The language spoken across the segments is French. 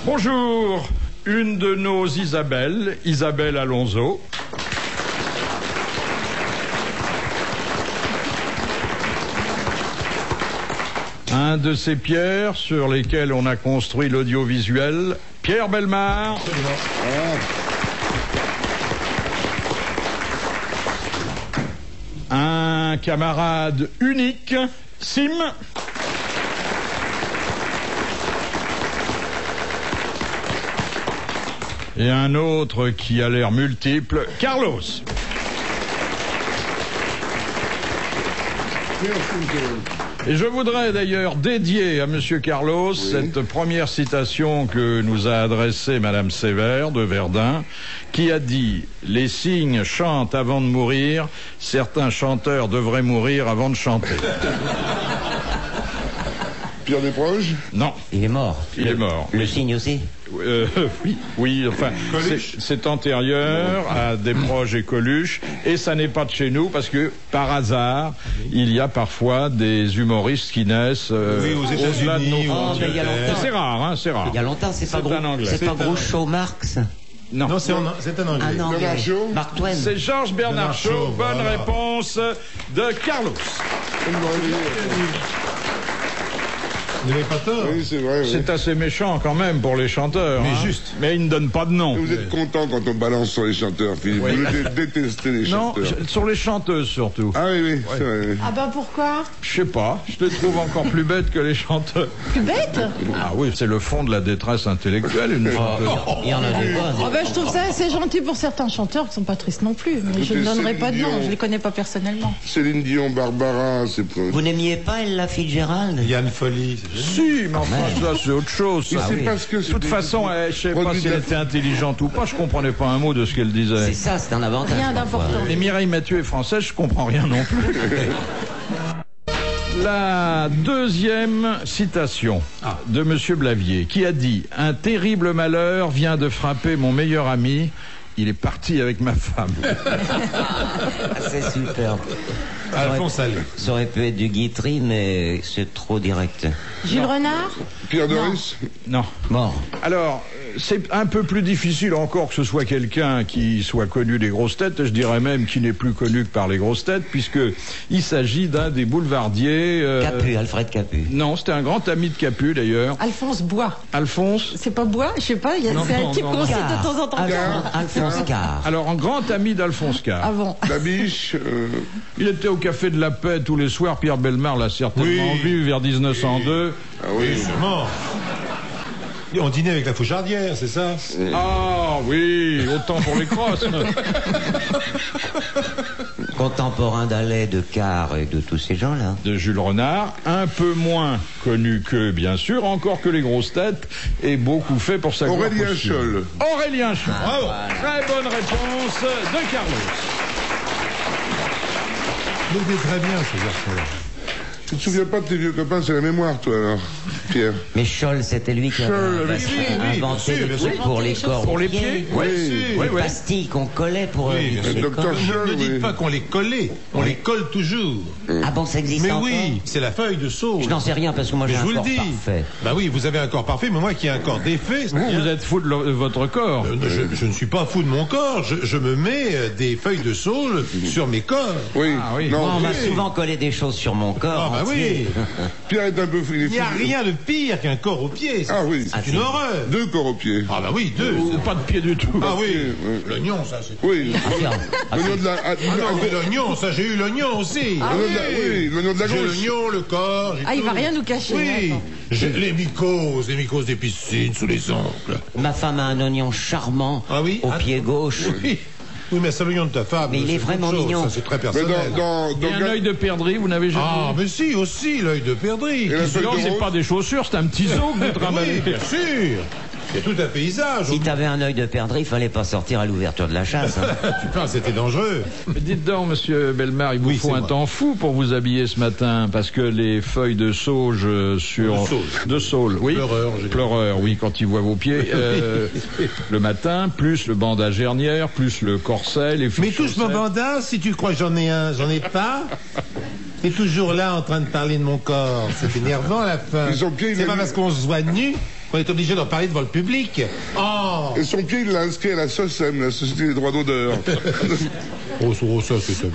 Bonjour, une de nos Isabelle, Isabelle Alonso. Un de ces pierres sur lesquelles on a construit l'audiovisuel, Pierre Bellemare. Un camarade unique, Sim. Et un autre qui a l'air multiple, Carlos. Et je voudrais d'ailleurs dédier à Monsieur Carlos cette première citation que nous a adressée Madame Sévère de Verdun, qui a dit « Les cygnes chantent avant de mourir, certains chanteurs devraient mourir avant de chanter. » Pierre Desproges? Non. Il est mort. Il est mort. Le cygne aussi? Oui, enfin, c'est antérieur à Desproges et Coluche, et ça n'est pas de chez nous, parce que, par hasard, il y a parfois des humoristes qui naissent aux États-Unis. C'est rare, hein, c'est rare. Il y a longtemps, c'est pas un anglais. C'est pas Groucho Marx? Non, c'est un anglais. Un anglais. Bernard Shaw. Mark Twain. c'est Georges Bernard Shaw. Bonne voilà. réponse de Carlos. Vous n'avez pas tort. Oui, c'est vrai. Oui. C'est assez méchant quand même pour les chanteurs. Mais hein. juste. Mais ils ne donnent pas de nom. Vous êtes content quand on balance sur les chanteurs, Philippe. Oui. Vous détestez les Non, chanteurs. sur les chanteuses surtout. Ah oui, c'est vrai. Oui. Ah ben pourquoi? Je sais pas, je les trouve encore plus bêtes que les chanteurs. Plus bête? Ah oui, c'est le fond de la détresse intellectuelle, une chanteuse. Il y en a des bonnes. Ah ben je trouve ça assez gentil pour certains chanteurs qui sont pas tristes non plus. Mais je ne donnerai pas de nom, je les connais pas personnellement. Céline Dion, Barbara, c'est pas... Vous n'aimiez pas Ella Fitzgerald? Yann Folly. Si, mais enfin, ça c'est autre chose. Mais ça. c'est oui. parce que... De toute façon, je sais pas si elle était intelligente ou pas, je comprenais pas un mot de ce qu'elle disait. C'est ça, c'est un avantage. Rien d'important. Et Mireille Mathieu est française, je comprends rien non plus. La deuxième citation de Monsieur Blavier, qui a dit « Un terrible malheur vient de frapper mon meilleur ami, il est parti avec ma femme. » C'est superbe. Alphonse Allais. Ça aurait pu être du Guitry, mais c'est trop direct. Jules Renard? Pierre Doris? Non. Mort. Alors, c'est un peu plus difficile encore que ce soit quelqu'un qui soit connu des grosses têtes, je dirais même qui n'est plus connu que par les grosses têtes, puisque il s'agit d'un des boulevardiers... Capu, Alfred Capu. Non, c'était un grand ami de Capu d'ailleurs. Alphonse Bois. Alphonse. C'est pas Bois? Je sais pas, Non, c'est un non, type non, qu'on non. cite de temps en temps. Alphonse Carr. Alors, un grand ami d'Alphonse Carr. Ah bon? Labiche? Il était au Café de la Paix tous les soirs. Pierre Bellemare l'a certainement vu vers 1902. Ah oui. Sûrement. Et on dînait avec la Fouchardière, c'est ça? Ah oui, autant pour les crosses. Contemporain d'Allais, de Carr et de tous ces gens-là. De Jules Renard, un peu moins connu que, bien sûr, encore que les grosses têtes, et beaucoup fait pour sa gloire Aurélien posthume. Scholl. Aurélien Scholl. Bravo. Très bonne réponse de Carlos. Il était très bien, ce garçon-là. Tu te souviens pas de tes vieux copains, c'est la mémoire, toi, alors, Pierre? Mais Scholl, c'était lui qui avait Scholl, inventé bien des sûr. trucs pour les corps. Pour les pieds. Oui. Oui, Les oui. pastilles qu'on collait pour Oui, éviter le les docteur corps. Scholl. Ne dites oui. pas qu'on les collait, on les colle toujours. Ah bon, ça existe Mais encore? oui, c'est la feuille de saule. Je n'en sais rien parce que moi Mais j'ai je un vous le corps dis. parfait. Bah oui, vous avez un corps parfait, mais moi qui ai un corps défait, Vous êtes fou de votre corps. je ne suis pas fou de mon corps. Je me mets des feuilles de saule sur mes corps. Oui. Ah oui. Moi, Non, on m'a oui. souvent collé des choses sur mon corps. Ah bah entier. oui. Pierre est un peu fou. Il n'y a rien de pire qu'un corps au pied. Ah oui. Ah, C'est une horreur. Deux corps au pied. Ah bah oui, deux. Ou pas de pied du tout. Ah oui, oui. l'oignon, ça c'est... Oui. Tiens, L'oignon de la... Ah non, mais l'oignon, ça j'ai eu l'oignon aussi. Oui, l'oignon de la J'ai gauche. l'oignon, le corps, j'ai Ah, il tout. va rien nous cacher. Oui, attends. j'ai les mycoses des piscines sous les ongles. ma femme a un oignon charmant Ah oui? au pied gauche. Oui, oui, mais c'est l'oignon de ta femme. Mais il c'est est autre vraiment chose, mignon. Ça c'est très Mais personnel. Et un œil de perdrix, vous n'avez jamais Ah, vu? mais si, aussi, l'œil de perdrix. Et la feuille Non, de c'est rose. pas des chaussures, c'est un petit zoo que vous travaillez. Oui, bien sûr. C'est tout un paysage. Si t'avais un œil de perdrix, il fallait pas sortir à l'ouverture de la chasse. Hein. Putain, c'était dangereux. Mais dites donc, monsieur Bellemare, il vous Oui, faut c'est un moi. temps fou pour vous habiller ce matin, parce que les feuilles de sauge sur... De saule. De saule, oui. Pleureur, j'ai dit. Pleureur, oui, quand il voit vos pieds. Le matin, plus le bandage hernière, plus le corset, les Mais chaussettes. touche mon bandage, si tu crois que j'en ai un, j'en ai pas. T'es toujours là en train de parler de mon corps. C'est énervant à la fin. Ils ont bien C'est pas une- parce qu'on se voit nu On est obligé d'en parler devant le public. Oh, Et son pied, il l'a inscrit à la SOSEM, la Société des droits d'auteur. ça, c'est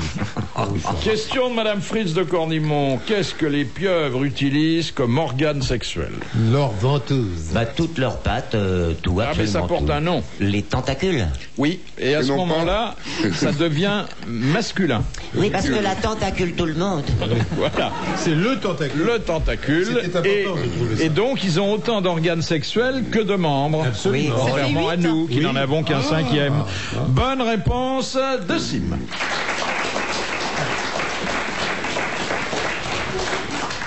amusant. Question de Madame Fritz de Cornimont. Qu'est-ce que les pieuvres utilisent comme organe sexuel? Leur ventouse. Bah, toutes leurs pattes, tout, Ah, mais absolument ça porte tout. un nom. Les tentacules. Oui, et à Et ce non moment-là, ça devient masculin. Oui, parce que la tentacule tout le monde. Voilà, C'est le tentacule. le tentacule. C'était important de trouver ça. Et donc, ils ont autant d'organes sexuels que de membres. Absolument. Oui. Contrairement à nous, qui Oui. n'en avons qu'un cinquième. Bonne réponse de Sim.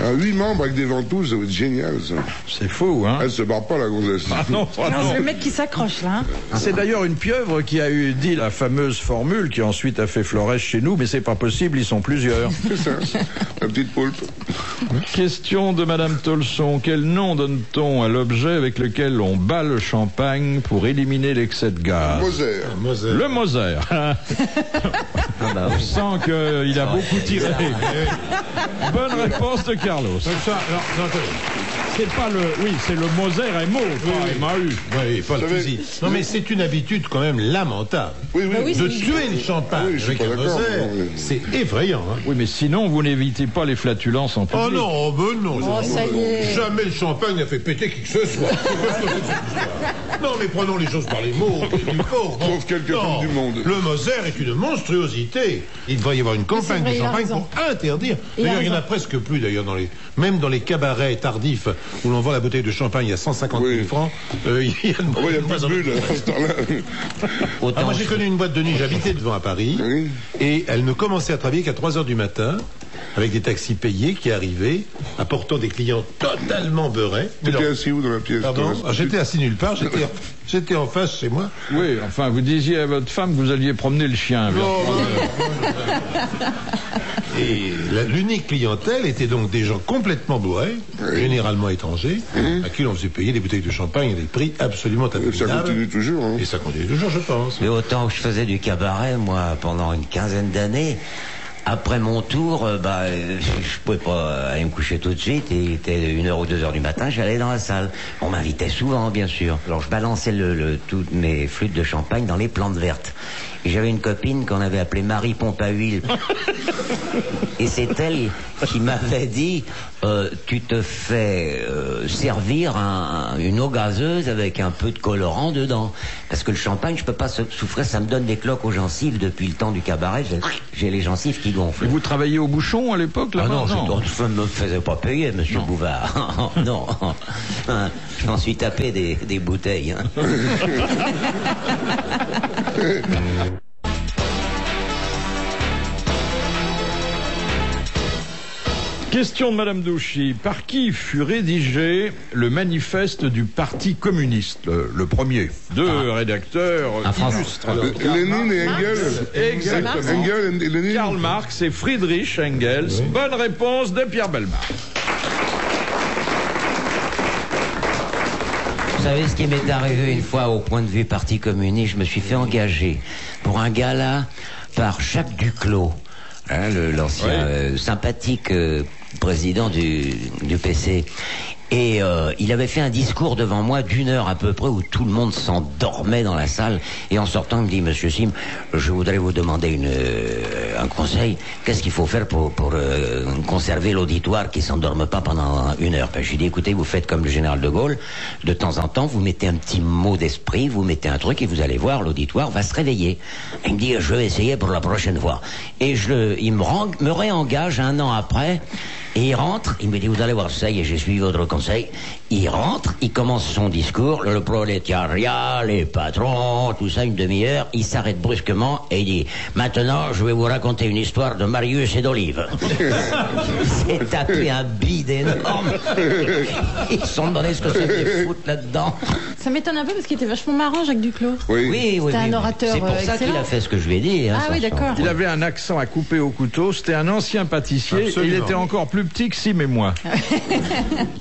Un 8 membres avec des ventouses, ça va être génial, ça. C'est fou, hein? Elle se barre pas, la gonzesse. Ah non, ah Non, non. c'est le mec qui s'accroche là. Hein. C'est d'ailleurs une pieuvre qui a eu dit la fameuse formule qui ensuite a fait Flores chez nous, mais c'est pas possible, ils sont plusieurs. C'est ça, la petite poulpe. Question de Madame Tolson. Quel nom donne-t-on à l'objet avec lequel on bat le champagne pour éliminer l'excès de gaz? Moser. Le Moser. On sent qu'il a beaucoup tiré. Bonne réponse de Carlos. Donc ça, alors, non, attendez. C'est pas le... Oui, c'est le Moser MO, pas MAU. Oui, pas le savez- fusil. Non, mais c'est une habitude quand même lamentable. Oui, oui. Bah oui, De c'est- tuer le champagne Oui, je suis avec pas un d'accord, Moser, non, mais- c'est effrayant. Hein. Oui, mais sinon, vous n'évitez pas les flatulences en public. Oh non, ben non. Oh, ça y est. Jamais le champagne n'a fait péter qui que ce soit. Non, mais prenons les choses par les mots. Sauf quelques Non, femmes du monde. Le Moser est une monstruosité. Il devrait y avoir une campagne vrai, de il a champagne raison. pour interdire. Il a D'ailleurs, il n'y en a raison. presque plus, d'ailleurs, même dans les cabarets tardifs où l'on vend la bouteille de champagne à 150 000 Oui. francs, il y a de Oh, il y a plus de bulles à ce temps-là. Autant moi, j'ai connu une boîte de nuit, j'habitais devant à Paris, Oui. et elle ne commençait à travailler qu'à 3 heures du matin, avec des taxis payés qui arrivaient, apportant des clients totalement beurrés. Mais T'étais non, assis où dans la pièce? pardon, toi? j'étais assis nulle part, j'étais en face chez moi. Oui, enfin, vous disiez à votre femme que vous alliez promener le chien. vers 3 heures. Et l'unique clientèle était donc des gens complètement bourrés, généralement étrangers, à qui l'on faisait payer des bouteilles de champagne à des prix absolument Ça abominables. continue toujours, hein. Et ça continue toujours, je pense. Mais autant que je faisais du cabaret, moi, pendant une quinzaine d'années, après mon tour, je pouvais pas aller me coucher tout de suite. Il était 1h ou 2h du matin, j'allais dans la salle. On m'invitait souvent, bien sûr. Alors je balançais toutes mes flûtes de champagne dans les plantes vertes. Et j'avais une copine qu'on avait appelée Marie Pompe à Huile. Et c'est elle qui m'avait dit tu te fais servir une eau gazeuse avec un peu de colorant dedans. Parce que le champagne, je peux pas souffrir, ça me donne des cloques aux gencives depuis le temps du cabaret. J'ai les gencives qui gonflent. Et vous travailliez au bouchon à l'époque, là? Ah non, je ne me faisais pas payer, monsieur Bouvard. Non, je m'en suis tapé des bouteilles. Hein. Question de Madame Douchy. Par qui fut rédigé le manifeste du Parti communiste, le premier? Deux rédacteurs Un Français. illustres. Lénine et Engels. Exactement. Engels et Lénine. Karl Marx et Friedrich Engels. Bonne réponse de Pierre Bellemare. Vous savez ce qui m'est arrivé une fois au point de vue Parti communiste? Je me suis fait engager pour un gala par Jacques Duclos, hein, l'ancien sympathique président du PC. Et il avait fait un discours devant moi d'1 heure à peu près où tout le monde s'endormait dans la salle. Et en sortant, il me dit, Monsieur Sim, je voudrais vous demander un conseil. Qu'est-ce qu'il faut faire pour conserver l'auditoire qui s'endorme pas pendant 1 heure? Ben, je lui dis, écoutez, vous faites comme le général de Gaulle. De temps en temps, vous mettez un petit mot d'esprit, vous mettez un truc et vous allez voir, l'auditoire va se réveiller. Il me dit, je vais essayer pour la prochaine fois. Et il me réengage 1 an après. Et il rentre, il me dit, vous allez voir, ça y est, j'ai suivi votre conseil. Il rentre, il commence son discours, le prolétariat, les patrons, tout ça, 1/2 heure. Il s'arrête brusquement et il dit, maintenant, je vais vous raconter une histoire de Marius et d'Olive. Il s'est tapé un bide énorme. Ils se sont demandé ce que c'était foutre là-dedans. Ça m'étonne un peu parce qu'il était vachement marrant, Jacques Duclos. Oui. C'était un orateur C'est pour ça qu'il excellent. a fait ce que je lui ai dit. Hein, Ah oui, d'accord. Il avait un accent à couper au couteau. C'était un ancien pâtissier. Absolument. Et il était encore plus petit que Sim et moi.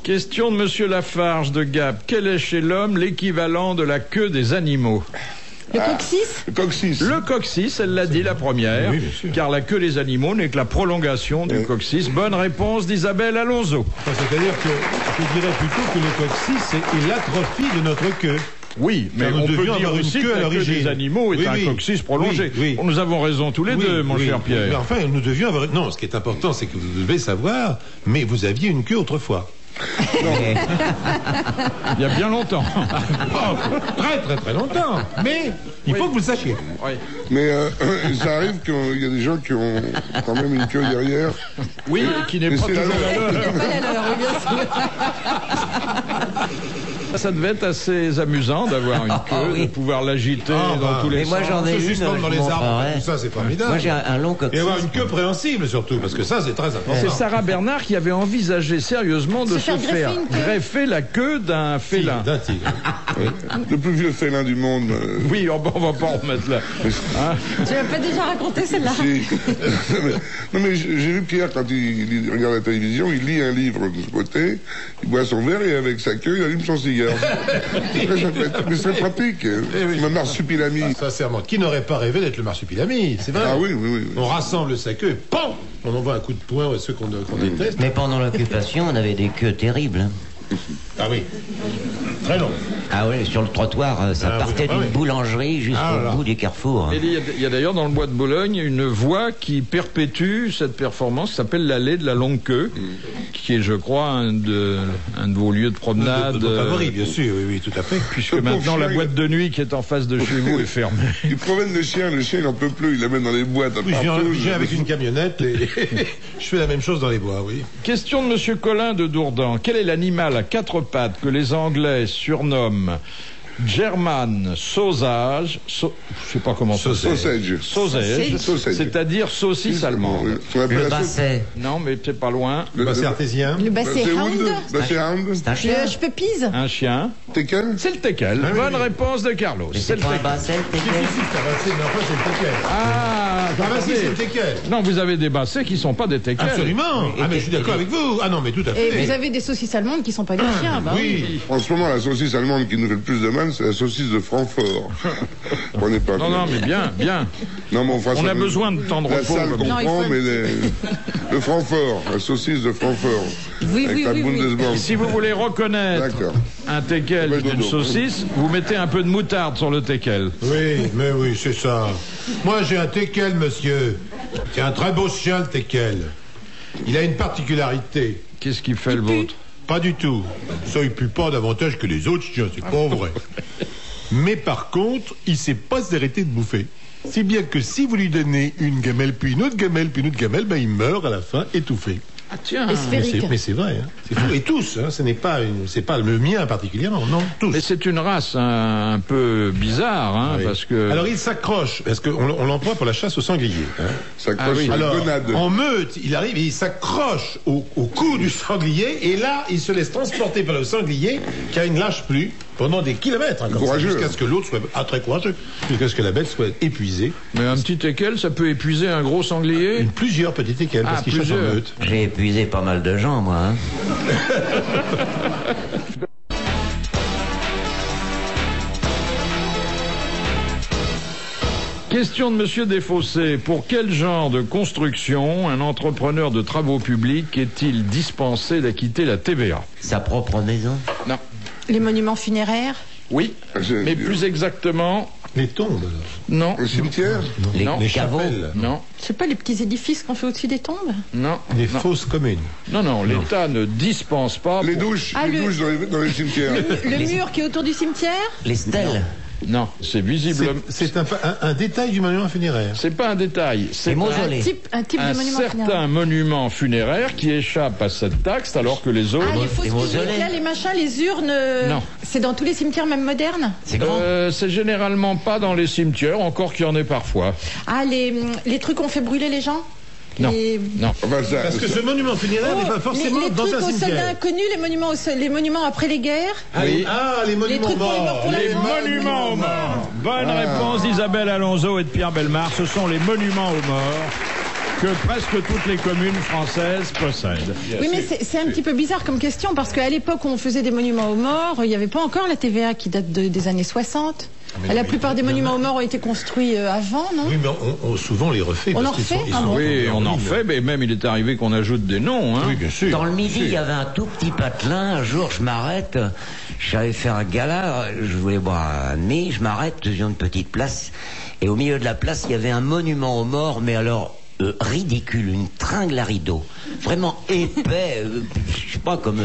Question de Monsieur Lafarge de Gap. Quel est chez l'homme l'équivalent de la queue des animaux? Le coccyx? Le coccyx. Le coccyx, elle l'a dit la première, Oui, bien sûr. car la queue des animaux n'est que la prolongation du coccyx. Bonne réponse d'Isabelle Alonso. Enfin, c'est-à-dire que je dirais plutôt que le coccyx est l'atrophie de notre queue. Oui, mais Car nous on peut devions dire avoir une aussi queue que à la queue l'origine. des animaux est Oui, un oui. coccyx prolongé. Oui, oui. Nous avons raison tous les deux, mon cher Mais Pierre. enfin, nous devions avoir... Non, ce qui est important, c'est que vous devez savoir, mais vous aviez une queue autrefois. Il y a bien longtemps. Très, très, très longtemps. Mais il faut que vous le sachiez. Oui. Mais ça arrive qu'il y a des gens qui ont quand même une queue derrière. Oui, qui n'est Mais pas c'est la toujours leur. la leur. Pas la leur, oui, bien sûr. Ça devait être assez amusant d'avoir une queue, oui. de pouvoir l'agiter Ah, dans bah. tous les Mais moi sens. j'en ai Se une, suspendre je dans les vous arbres, montrerai. tout ça, c'est formidable. Moi j'ai un long Et coccyx. avoir une queue préhensible, surtout, parce que ça, c'est très important. C'est Sarah Bernard qui avait envisagé sérieusement de Se se faire greffer faire une queue. greffer la queue d'un félin. D'un tigre. Le plus vieux félin du monde. Oui, oh, bon, on va pas en remettre là. Hein? Tu m'as pas déjà raconté celle-là? Si. Non mais j'ai vu Pierre quand il regarde la télévision, il lit un livre de ce côté, il boit son verre et avec sa queue il allume son cigare. Mais c'est pratique. oui. Ma marsupilami. Sincèrement, qui n'aurait pas rêvé d'être le marsupilami? C'est vrai. Ah oui, oui, oui. On rassemble sa queue, PAM! On envoie un coup de poing à ceux qu'on déteste. Mais pendant l'occupation, on avait des queues terribles. Hein. Ah oui. Très long. Ah oui, sur le trottoir, ça Ah partait oui, ah d'une oui. boulangerie jusqu'au Ah là. bout du carrefour. Hein. Et il y a d'ailleurs dans le bois de Boulogne une voie qui perpétue cette performance qui s'appelle l'allée de la longue queue, qui est, je crois, un de vos lieux de promenade. De nos favoris, bien sûr, oui, oui, tout à fait. Puisque Le pauvre maintenant la chien, boîte de nuit qui est en face de chez vous est fermée. Il promène le chien il n'en peut plus, il l'amène dans les boîtes. Oui, je partout. viens avec une camionnette et je fais la même chose dans les bois, oui. Question de Monsieur Colin de Dourdan. Quel est l'animal à quatre pattes que les Anglais surnomment German sausage, je sais pas comment ça Sausage. sausage, c'est-à-dire saucisse allemande. On appelle Le la basset, Non, mais c'est pas loin. Le basset artésien. Le basset C'est hound? hound. c'est un chien. Le chepepise? Un chien. Teckel. C'est le teckel. Ah oui, Bonne oui. réponse de Carlos. Mais C'est c'est le pas un teckel. basset, Si, teckel. si, c'est un basset, mais enfin, c'est le teckel. Ah, Ah bah si, attendez. c'est le teckel. Non, vous avez des bassets qui sont pas des teckels. Absolument. Ah mais je suis d'accord avec vous. Ah non, mais tout à Et fait. vous avez des saucisses allemandes qui sont pas des chiens, bah oui. Oui. En ce moment, la saucisse allemande qui nous fait le plus de mal, c'est la saucisse de Francfort. On n'est pas Non, non, mais bien, bien. Non, mais On a besoin de temps de La repos. salle comme ça. Non, il comprend, faut- mais le Francfort, la saucisse de Francfort. Oui, avec oui, la oui, oui. Bundesbank. Si vous voulez reconnaître D'accord. un teckel Ouais, d'une dodo. saucisse, vous mettez un peu de moutarde sur le teckel. Oui, mais oui, c'est ça. Moi, j'ai un teckel, monsieur. C'est un très beau chien, le teckel. Il a une particularité. Qu'est-ce qui fait le vôtre? Pas du tout. Ça, il pue pas davantage que les autres chiens, c'est pas vrai. Mais par contre, il sait pas s'arrêter de bouffer. Si bien que si vous lui donnez une gamelle, puis une autre gamelle, puis une autre gamelle, ben il meurt à la fin étouffé. Ah tiens. Et Mais sphérique. c'est vrai, hein. C'est fou. Et tous, hein. Ce n'est pas, c'est pas le mien particulièrement, non, tous. Mais c'est une race un peu bizarre, hein, Oui. parce que... Alors il s'accroche, parce qu'on on l'emploie pour la chasse au sanglier. Hein. Ça Ah croche oui. sur les Alors, gonades. en meute, il arrive et il s'accroche au cou du sanglier, et là, il se laisse transporter par le sanglier, qui ne lâche plus, pendant des kilomètres, hein, comme ça, Courageux. jusqu'à ce que l'autre soit très courageux, jusqu'à ce que la bête soit épuisée. Mais un petit teckel, ça peut épuiser un gros sanglier. Plusieurs petites équelles, Ah, parce qu'il chasse en plusieurs. meute. J'ai épuisé pas mal de gens, moi. Hein. Question de Monsieur Desfossés. Pour quel genre de construction un entrepreneur de travaux publics est-il dispensé d'acquitter la TVA? Sa propre maison. Non. Les monuments funéraires? Oui, C'est- mais plus exactement, Les tombes, alors. non. Le cimetière. Les, Non. les Les caveaux. chapelles. Non, Je sais pas, les petits édifices qu'on fait au-dessus des tombes? non, Les non, fosses communes. non, l'État ne dispense pas. Les pour- douches. Ah, Les le- douches dans les cimetières. Le mur qui est autour du cimetière? Les stèles. Non, c'est visible. C'est un détail du monument funéraire. C'est pas un détail. C'est Les un, mausolées. Un type un de monument certain funéraire. monument funéraire qui échappe à cette taxe alors que les autres. Ah, les fausses Les mausolées. piliers, les machins, les urnes. Non. C'est dans tous les cimetières, même modernes? C'est grand. C'est généralement pas dans les cimetières, encore qu'il y en ait parfois. Ah, les trucs qu'on fait brûler les gens? Non, Les- non. Enfin, ça- Parce que ce monument funéraire n'est pas forcément les dans trucs un aux soldats cimetière. inconnus, les monuments après les guerres. Ah, Oui. les monuments trucs pour les morts morts. pour la Les mort. monuments aux morts. Bonne réponse d'Isabelle Alonso et de Pierre Bellemare. Ce sont les monuments aux morts que presque toutes les communes françaises possèdent. Oui, mais c'est un petit peu bizarre comme question parce qu'à l'époque où on faisait des monuments aux morts, il n'y avait pas encore la TVA qui date des années 60. La plupart des monuments aux morts ont été construits avant, non? Oui, mais on souvent les refait. On parce en qu'ils refait? sont- ils Ah sont bon. Oui, on en ruine. fait, mais même il est arrivé qu'on ajoute des noms. Hein. Oui, bien sûr. Dans le Midi, bien il y sûr. avait un tout petit patelin. Un jour, je m'arrête. J'avais fait un gala. Je voulais boire un demi. Je m'arrête sur une petite place. Et au milieu de la place, il y avait un monument aux morts, mais alors ridicule, une tringle à rideau. Vraiment épais. Je sais pas, comme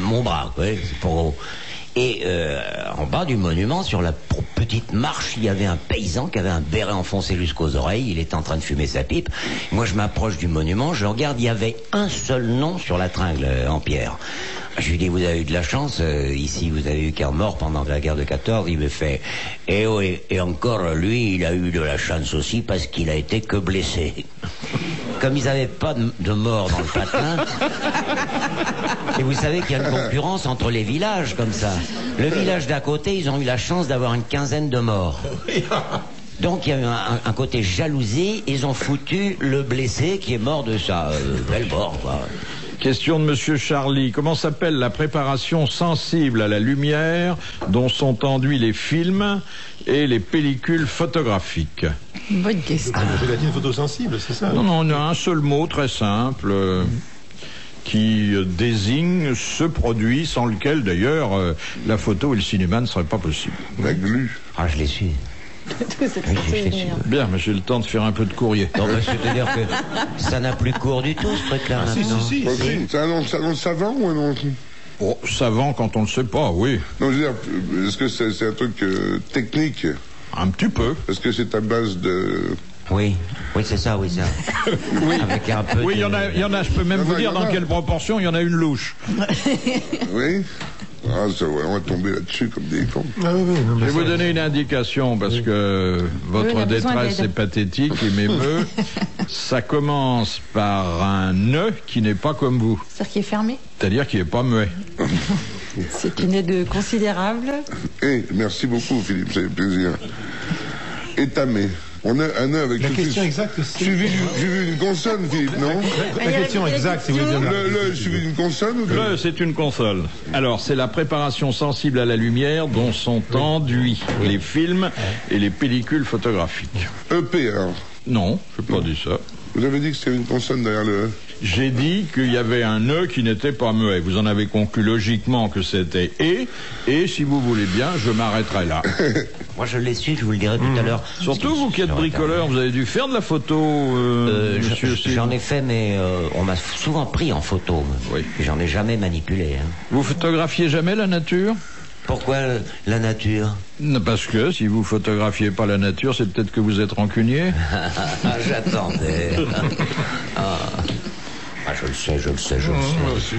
mon bras, quoi. C'est pas gros. Et en bas du monument, sur la petite marche, il y avait un paysan qui avait un béret enfoncé jusqu'aux oreilles. Il était en train de fumer sa pipe. Moi, je m'approche du monument, je regarde, il y avait un seul nom sur la tringle en pierre. Je lui dis, vous avez eu de la chance, ici vous avez eu qu'un mort pendant la guerre de 14. Il me fait, et oui, et encore lui, il a eu de la chance aussi parce qu'il a été que blessé. Comme ils n'avaient pas de mort dans le patelin, et vous savez qu'il y a une concurrence entre les villages comme ça. Le village d'à côté, ils ont eu la chance d'avoir une quinzaine de morts. Donc il y a eu un côté jalousie, ils ont foutu le blessé qui est mort de sa belle mort, quoi. Question de Monsieur Charlie. Comment s'appelle la préparation sensible à la lumière dont sont enduits les films et les pellicules photographiques? Bonne question. La gélatine photosensible, c'est ça? Non, non, on a un seul mot très simple qui désigne ce produit sans lequel, d'ailleurs, la photo et le cinéma ne seraient pas possibles. La glu. Ah, je l'ai su. C'est Oui, je sais. Bien, mais j'ai le temps de faire un peu de courrier. Non, mais c'est-à-dire que ça n'a plus cours du tout, ce truc-là, maintenant. Si. Aussi, c'est un nom savant ou un nom... Oh, savant quand on le sait pas, oui. Non, je veux dire, est-ce que c'est un truc technique? Un petit peu. Est-ce que c'est à base de... Oui, c'est ça, oui, ça. Oui. Avec un peu Oui, il de- y en a, je peux même vous Il y dire en a. dans quelle proportion, il y en a une louche. Oui? Ah, ça, ouais, on va tomber là-dessus comme des cons. Ah oui, non, Je mais vais vous ça- donner une indication parce que Oui, votre on a besoin détresse d'aide. est pathétique et m'émeut. Ça commence par un nœud qui n'est pas comme vous, C'est-à-dire qu'il est fermé. c'est-à-dire qui n'est pas muet. C'est une aide considérable. Eh, merci beaucoup, Philippe, ça fait plaisir. Étamé. On a un nœud avec La tout question de- exacte, c'est... Suivi d'une consonne, Philippe, non? La question exacte, si vous voulez dire. Le suivi d'une consonne ou de... Le, c'est une console. Alors, c'est la préparation sensible à la lumière dont sont enduits les films et les pellicules photographiques. EP, alors. Non, je n'ai pas dit ça. Vous avez dit que c'était une consonne derrière le E. J'ai dit qu'il y avait un nœud qui n'était pas muet. Vous en avez conclu logiquement que c'était et si vous voulez bien, je m'arrêterai là. Moi, je l'ai su, je vous le dirai tout à l'heure. Surtout vous qui êtes bricoleur, vous avez dû faire de la photo, monsieur J'en ai fait, mais on m'a souvent pris en photo. Oui. Et j'en ai jamais manipulé. Hein. Vous photographiez jamais la nature? Pourquoi la nature? Non, parce que si vous photographiez pas la nature, c'est peut-être que vous êtes rancunier. J'attendais. Ah, je le sais. Moi aussi,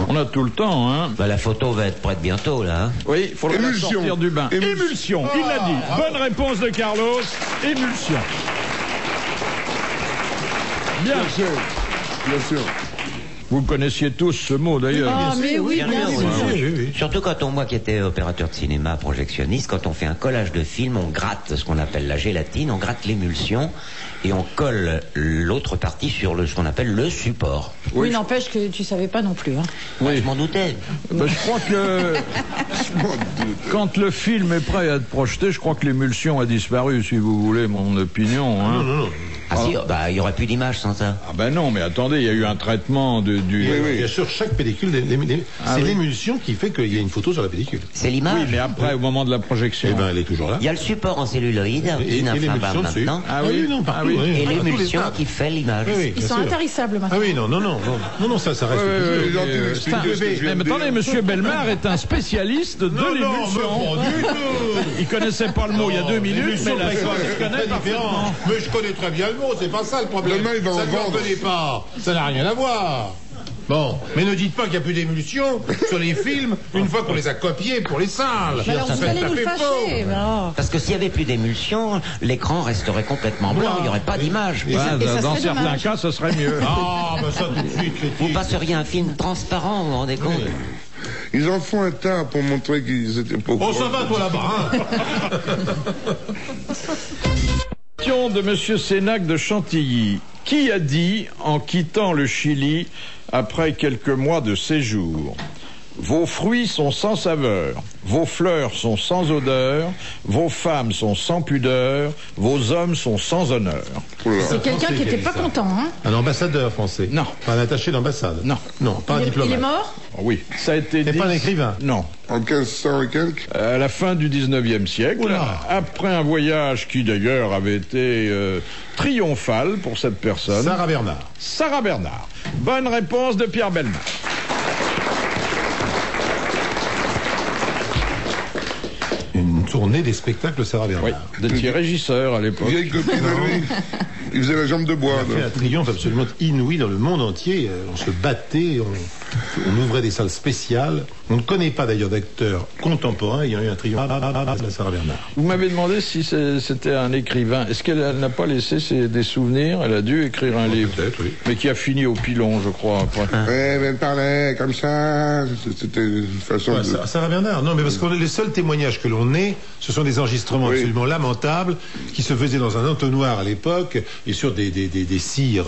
On a tout le temps, hein. Bah, la photo va être prête bientôt, là. Hein. Oui, il faudra la Émulsion. sortir du bain. Émulsion, il l'a dit. Bonne réponse de Carlos. Émulsion. Bien. Bien sûr. Vous connaissiez tous ce mot d'ailleurs. Ah, mais oui, bien sûr, sûr. oui. Surtout quand moi qui étais opérateur de cinéma, projectionniste, quand on fait un collage de film, on gratte ce qu'on appelle la gélatine, on gratte l'émulsion et on colle l'autre partie sur ce qu'on appelle le support. Oui, n'empêche que tu savais pas non plus. Hein. Moi, je m'en doutais. Ben, je crois que quand le film est prêt à être projeté, je crois que l'émulsion a disparu, si vous voulez mon opinion. Hein. Non. Ah si, bah, il y aurait plus d'image sans ça. Ah ben non, mais attendez, il y a eu un traitement du... Bien sûr, chaque pellicule, c'est l'émulsion qui fait qu'il y a une photo sur la pellicule. C'est l'image. Oui, mais après, au moment de la projection. Eh ben, elle est toujours là. Il y a le support en celluloïde qui n'a pas l'émulsion dessus. maintenant. Ah oui, non, partout. ah oui. oui. Et À tous les l'émulsion stades. qui fait l'image. Oui, Ils bien sont sûr. intarissables maintenant. Ah oui, non, ça reste. Les oui, gentils m'expliquent c'est un- ce que je viens mais de attendez, dire. monsieur Bellemare est un spécialiste de l'émulsion. pas du tout. Il connaissait pas le mot il y a 2 minutes, L'émulsion, mais là, d'accord, il c'est connaît très différent. parfaitement. Mais je connais très bien le mot, c'est pas ça le problème. Demain, il va en ça ne vendre. me connaît pas. Ça n'a rien à voir. Bon, mais ne dites pas qu'il n'y a plus d'émulsion sur les films une fois qu'on les a copiés pour les salles. Mais alors, Ça vous fait allez tout à nous fait fâcher. faux. Mais alors. Parce que s'il n'y avait plus d'émulsion, l'écran resterait complètement blanc, il n'y aurait pas d'image. Ouais, et ça dans serait certains dommage. cas, ce serait mieux. Ah, ben ça tout de suite, Vous critique. passeriez un film transparent, vous vous rendez compte? Ils en font un tas pour montrer qu'ils étaient pas au Bon, ça courant. va, toi, là-bas, hein. Question de monsieur Sénac de Chantilly. Qui a dit, en quittant le Chili, après quelques mois de séjour, vos fruits sont sans saveur, Vos fleurs sont sans odeur, vos femmes sont sans pudeur, vos hommes sont sans honneur. C'est quelqu'un qui n'était pas content, hein? Un ambassadeur français. Non. Pas un attaché d'ambassade. Non. Non, pas un diplomate. Il est mort? Oui, ça a été C'est dit... pas un écrivain. Non. En 1500 et quelques. À la fin du 19e siècle, Oula. après un voyage qui d'ailleurs avait été triomphal pour cette personne. Sarah Bernard. Sarah Bernard. Bonne réponse de Pierre Bellemare. Une tournée des spectacles Sarah Bernard. Oui, vous étiez régisseur à l'époque. Vieille copine à lui. Il faisait la jambe de bois. Il a fait un triomphe absolument inouï dans le monde entier. On se battait, on ouvrait des salles spéciales. On ne connaît pas d'ailleurs d'acteurs contemporains ayant eu un triomphe de Sarah Bernard. Vous m'avez demandé si c'était un écrivain. Est-ce qu'elle n'a pas laissé des souvenirs? Elle a dû écrire un livre. Peut-être, oui. Mais qui a fini au pilon, je crois. Après. Ouais, mais elle parlait comme ça. C'était une façon Ouais, de... Sarah Bernard, non, mais parce que les seuls témoignages que l'on ait, ce sont des enregistrements Oui. absolument lamentables qui se faisaient dans un entonnoir à l'époque et sur des cires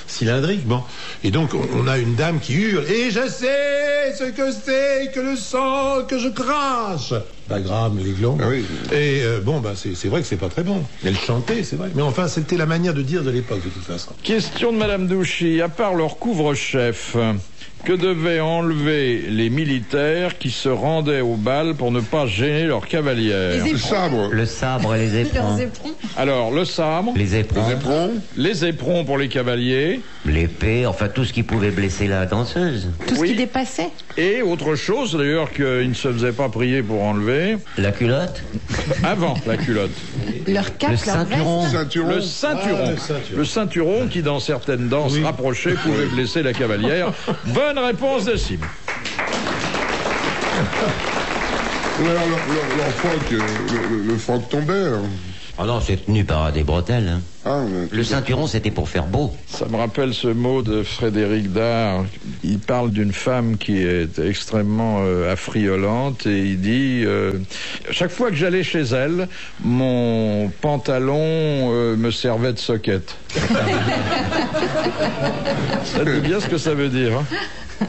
cylindriques. Bon. Et donc, on a une dame qui hurle « Et je sais ce que c'est que le sang que je crache !» Bagram, les glands. Ah oui. Et c'est vrai que c'est pas très bon. Elle chantait, c'est vrai. Mais enfin, c'était la manière de dire de l'époque, de toute façon. Question de Madame Douchy. À part leur couvre-chef, que devaient enlever les militaires qui se rendaient au bal pour ne pas gêner leurs cavalières? Les Le sabre. Le sabre et les éperons. Leurs éperons. Alors, le sabre, Les éperons, Les éperons. les éperons pour les cavaliers, l'épée, enfin tout ce qui pouvait blesser la danseuse. Tout ce Oui. qui dépassait. et autre chose d'ailleurs qu'il ne se faisait pas prier pour enlever, La culotte, avant la culotte. Leur cap, le leur ceinturon. veste. Ceinturon. Le ceinturon. Ah, le ceinturon. Le ceinturon qui, dans certaines danses rapprochées, pouvait blesser la cavalière. Bonne réponse de Sim. Ouais, alors, leur froc, le froc tombait. Alors. Oh non, c'est tenu par des bretelles. Hein. Ah, mais- Le ceinturon, c'était pour faire beau. Ça me rappelle ce mot de Frédéric Dard. Il parle d'une femme qui est extrêmement affriolante et il dit chaque fois que j'allais chez elle, mon pantalon me servait de socket. Ça dit bien ce que ça veut dire. Hein.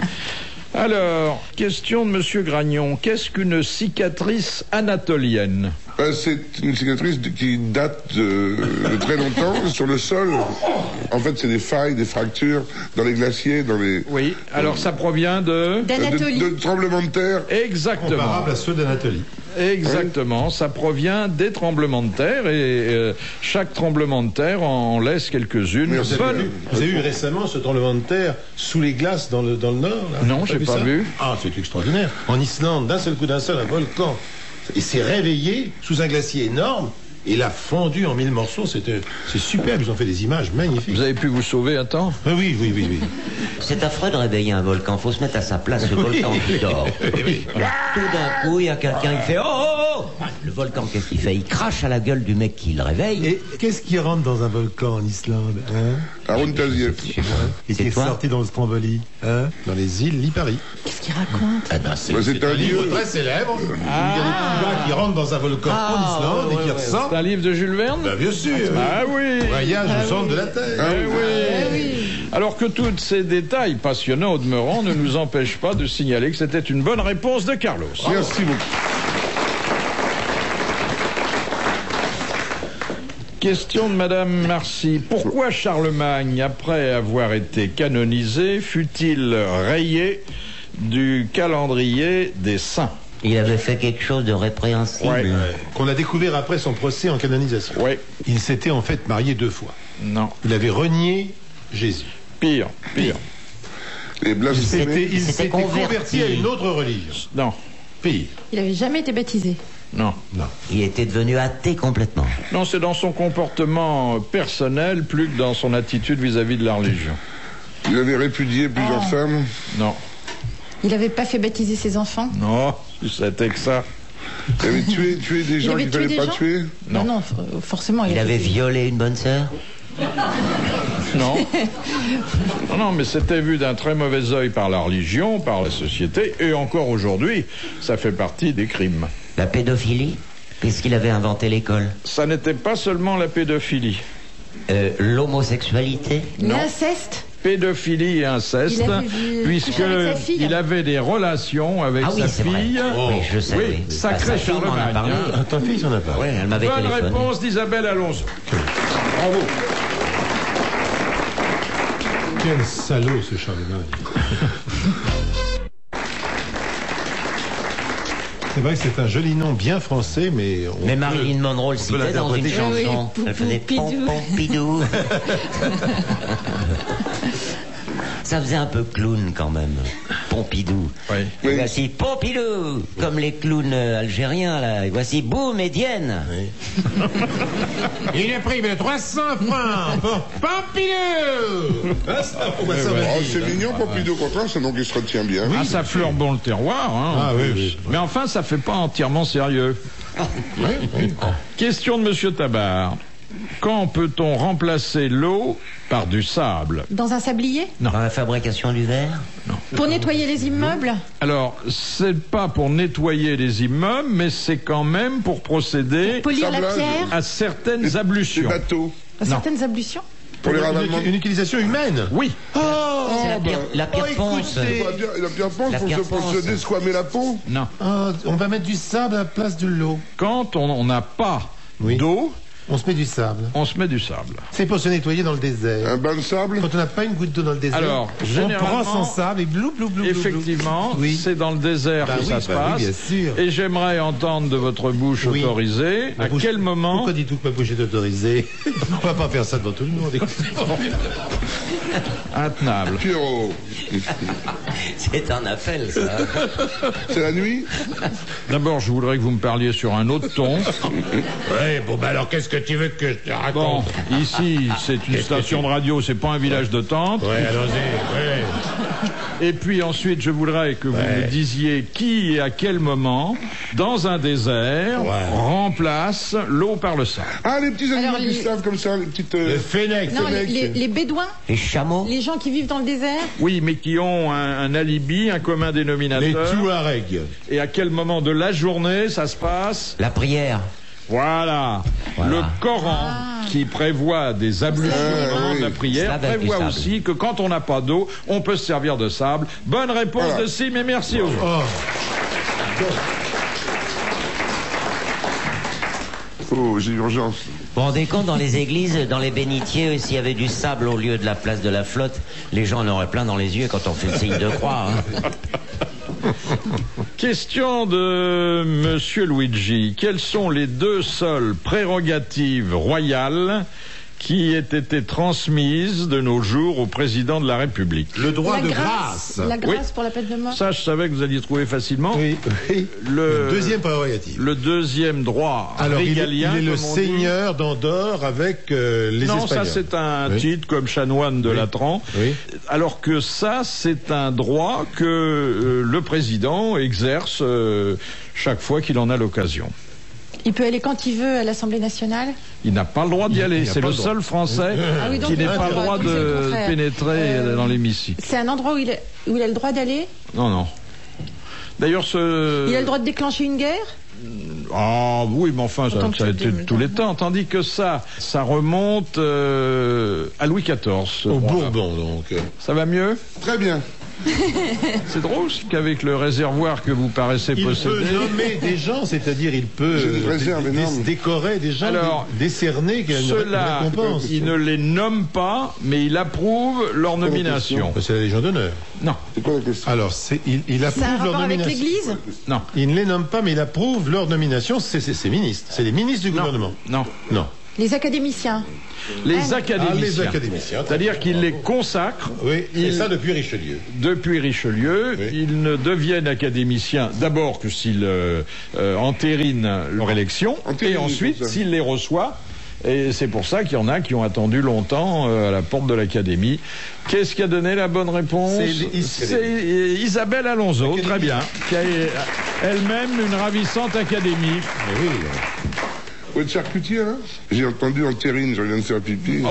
Alors, question de Monsieur Gragnon. Qu'est-ce qu'une cicatrice anatolienne? C'est une cicatrice qui date de très longtemps sur le sol. En fait, c'est des failles, des fractures dans les glaciers, dans les... Oui, alors ça provient de... D'Anatolie. de tremblements de terre. Exactement. Comparable à ceux d'Anatolie. Exactement, ça provient des tremblements de terre et chaque tremblement de terre en laisse quelques-unes. Merci. Vous avez eu récemment ce tremblement de terre sous les glaces dans le nord là? Non, Vous j'ai avez pas ça vu. Ah, c'est extraordinaire. En Islande, d'un seul coup, d'un seul, un volcan. Il s'est réveillé sous un glacier énorme et il a fondu en 1000 morceaux. C'est superbe, ils ont fait des images magnifiques. Vous avez pu vous sauver à temps? Ah oui. C'est affreux de réveiller un volcan. Faut se mettre à sa place, le volcan qui dort. Tout d'un coup, il y a quelqu'un qui fait « Oh, oh, oh !» Le volcan, qu'est-ce qu'il fait? Il crache à la gueule du mec qui le réveille. Et qu'est-ce qui rentre dans un volcan en Islande, hein? Aaron Tazieff. Et qui est toi sorti dans le Stromboli, hein? Dans les îles Lipari. Qu'est-ce qu'il raconte? Ah ben, c'est- Bah, c'est un livre livre. très célèbre. Il y a des gars qui rentrent dans un volcan en Islande et qui ressortent. C'est un livre de Jules Verne? Ben, bien sûr. Ah oui! Voyage au centre de la Terre. Eh oui. Alors que tous ces détails passionnants au demeurant ne nous empêchent pas de signaler que c'était une bonne réponse de Carlos. Merci beaucoup. Question de Madame Marcy. Pourquoi Charlemagne, après avoir été canonisé, fut-il rayé du calendrier des saints? Il avait fait quelque chose de répréhensible. Ouais. Qu'on a découvert après son procès en canonisation. Oui. Il s'était en fait marié 2 fois. Non. Il avait renié Jésus. Pire. Les blasphémés. Il s'était converti à une autre religion. Non. Pire. Il avait jamais été baptisé. Non. Il était devenu athée complètement. Non, c'est dans son comportement personnel plus que dans son attitude vis-à-vis de la religion. Il avait répudié plusieurs femmes. Non. Il avait pas fait baptiser ses enfants. Non, c'était que ça. Il avait tué des gens avait qu'il tué ne des fallait pas gens tuer. Non. Non, forcément. Il avait violé une bonne sœur. Non. Non, mais c'était vu d'un très mauvais œil par la religion, par la société, et encore aujourd'hui, ça fait partie des crimes. La pédophilie, puisqu'il avait inventé l'école. Ça n'était pas seulement la pédophilie. L'homosexualité. L'inceste. pédophilie et inceste, Il avait vu- puisque avec sa fille. il avait des relations avec Ah oui, sa c'est vrai. fille. Oui, je sais. Oui, Oui. sacré Bah, sa fille m'en a Charlemagne, parlé. hein. Ah, ta fille, s'en a pas. Ouais, elle m'avait Bonne téléphoné. réponse d'Isabelle Alonso. Bravo. Quel salaud, ce Charlemagne. C'est vrai que c'est un joli nom bien français, mais... Mais Marilyn Monroe le on peut citait dans une l'interpréter. chanson. Oui, Elle faisait Pompidou. Pompidou. Ça faisait un peu clown quand même. Pompidou. Oui. Et Oui. voici Pompidou, comme les clowns algériens là. Et voici Boum et Dienne. Il est pris de 300 francs pour Pompidou. Ah, ça, on va s'en Oh, dire. c'est mignon, Pompidou, au contraire, c'est un nom qui se retient bien. Ah, ça fleure bon le terroir. Hein, Ah en oui, plus. oui. Mais enfin, ça fait pas entièrement sérieux. Question de Monsieur Tabar. Quand peut-on remplacer l'eau par du sable? Dans un sablier? Dans la fabrication du verre. Pour nettoyer les immeubles? Alors, c'est pas pour nettoyer les immeubles, mais c'est quand même pour procéder Polir la Sablage. pierre? à certaines Les ablutions. bateaux, Certaines ablutions? pour les ravalements. Une utilisation humaine. Oui. C'est la pierre ponce. La pierre ponce La pour pierre se pour se ponce. desquamer la peau. Non. Ah, on va mettre du sable à la place de l'eau. Quand on n'a pas Oui. d'eau, On se met du sable. on se met du sable. C'est pour se nettoyer dans le désert. Un bain de sable. Quand on n'a pas une goutte d'eau dans le désert, Alors, on généralement, prend son sable et blou, blou, blou, blou, blou. Effectivement, Oui. c'est dans le désert Bah que oui, ça se bah oui, passe. bien sûr. Et j'aimerais entendre de votre bouche Oui. autorisée Ma à bouche- quel moment. Pourquoi dites-vous que ma bouche est autorisée? On va pas faire ça devant tout le monde. Intenable. Pierrot, C'est un appel ça. c'est la nuit. D'abord, je voudrais que vous me parliez sur un autre ton. Ouais, bon, bah alors qu'est-ce que tu veux que je te Bon, raconte? ici, c'est une station de radio, c'est pas un village de tente. Ouais, allons-y, ouais. Et puis ensuite, je voudrais que vous Ouais. me disiez qui et à quel moment, dans un désert, Ouais. remplace l'eau par le sable. Ah, les petits animaux Alors, qui les- se lavent comme ça, les petites. Le fennec. Non, mec, les bédouins? Les chameaux. Les gens qui vivent dans le désert? Oui, mais qui ont un alibi, un commun Les dénominateur. Touaregs. Et à quel moment de la journée ça se passe? La prière. Voilà. Voilà. Le Coran, qui prévoit des ablutions Ah, au moment de la oui. prière, Slave avec du prévoit sable. aussi que quand on n'a pas d'eau, on peut se servir de sable. Bonne réponse Voilà. de Sim et merci aux autres. Oh, Oh, j'ai urgence. Vous vous rendez compte, dans les églises, dans les bénitiers, s'il y avait du sable au lieu de la place de la flotte, les gens en auraient plein dans les yeux quand on fait le signe de croix. Hein. Question de Monsieur Luigi. Quelles sont les deux seules prérogatives royales qui aient été transmises de nos jours au président de la République? le droit La de grâce. grâce. La grâce pour la peine de mort? Ça, je savais que vous alliez trouver facilement. Oui, oui. Le- Deuxième prérogative. Le deuxième droit Alors, il régalien. est le comme on dit. seigneur d'Andorre avec les Non, Espagnols. ça c'est un Oui. titre comme chanoine de Oui. Latran. Oui. Alors que ça, c'est un droit que le président exerce chaque fois qu'il en a l'occasion. Il peut aller quand il veut à l'Assemblée nationale? Il n'a pas le droit d'y aller. n'a C'est pas le le droit. seul Français Ah oui, donc qui il n'est a pas le le droit, droit donc c'est le de contraire. pénétrer dans l'hémicycle. C'est un endroit où il a le droit d'aller? Non, non. D'ailleurs, Il a le droit de déclencher une guerre? Ah oui, mais enfin, ça Autant que a tu été le de dis, tous les non. temps. Tandis que ça remonte à Louis XIV. ce Au droit-là. Bourbon, donc. Ça va mieux? Très bien. C'est drôle qu'avec le réservoir que vous paraissez Il posséder. peut nommer des gens, c'est-à-dire il peut C'est une réserve énorme. décorer des gens, Alors, décerner une Ceux-là, récompense. il ne les nomme pas, mais il approuve leur nomination. C'est la Légion d'honneur. Non, C'est quoi la question? Alors, il Ça a approuve un leur rapport avec nomination. l'Église? non, Il ne les nomme pas, mais il approuve leur nomination. C'est ministres. C'est les ministres du gouvernement. non. Non. Les académiciens? Les Ah, académiciens. les académiciens. C'est-à-dire qu'il les consacre. Oui, et Il- ça depuis Richelieu. Depuis Richelieu, Oui. ils ne deviennent académiciens d'abord que s'ils entérinent leur élection, Entérinent, et ensuite c'est ça. s'ils les reçoivent. Et c'est pour ça qu'il y en a qui ont attendu longtemps à la porte de l'académie. Qu'est-ce qui a donné la bonne réponse? C'est Isabelle Alonso, L'Académie. très bien, qui a elle-même une ravissante académie. Mais oui. Vous êtes charcutier, là? J'ai entendu en terrine, je viens de faire pipi.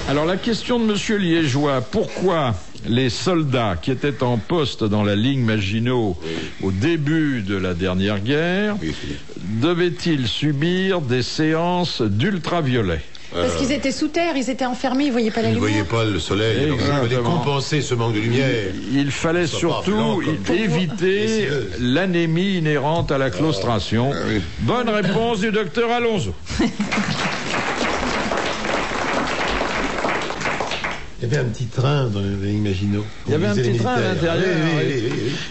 Alors la question de Monsieur Liégeois, pourquoi les soldats qui étaient en poste dans la ligne Maginot au début de la dernière guerre devaient-ils subir des séances d'ultraviolet? Parce qu'ils étaient sous terre, ils étaient enfermés, ils ne voyaient pas la Ils ne lumière. voyaient pas le soleil, donc il fallait Exactement. compenser ce manque de lumière. Il fallait Ça part surtout blanc comme éviter lessiveuse. l'anémie inhérente à la claustration. oui. Bonne réponse du docteur Alonso. Il y avait un petit train dans la ligne Maginot. Il y avait un Disait les petit train à militaires. l'intérieur. Oui.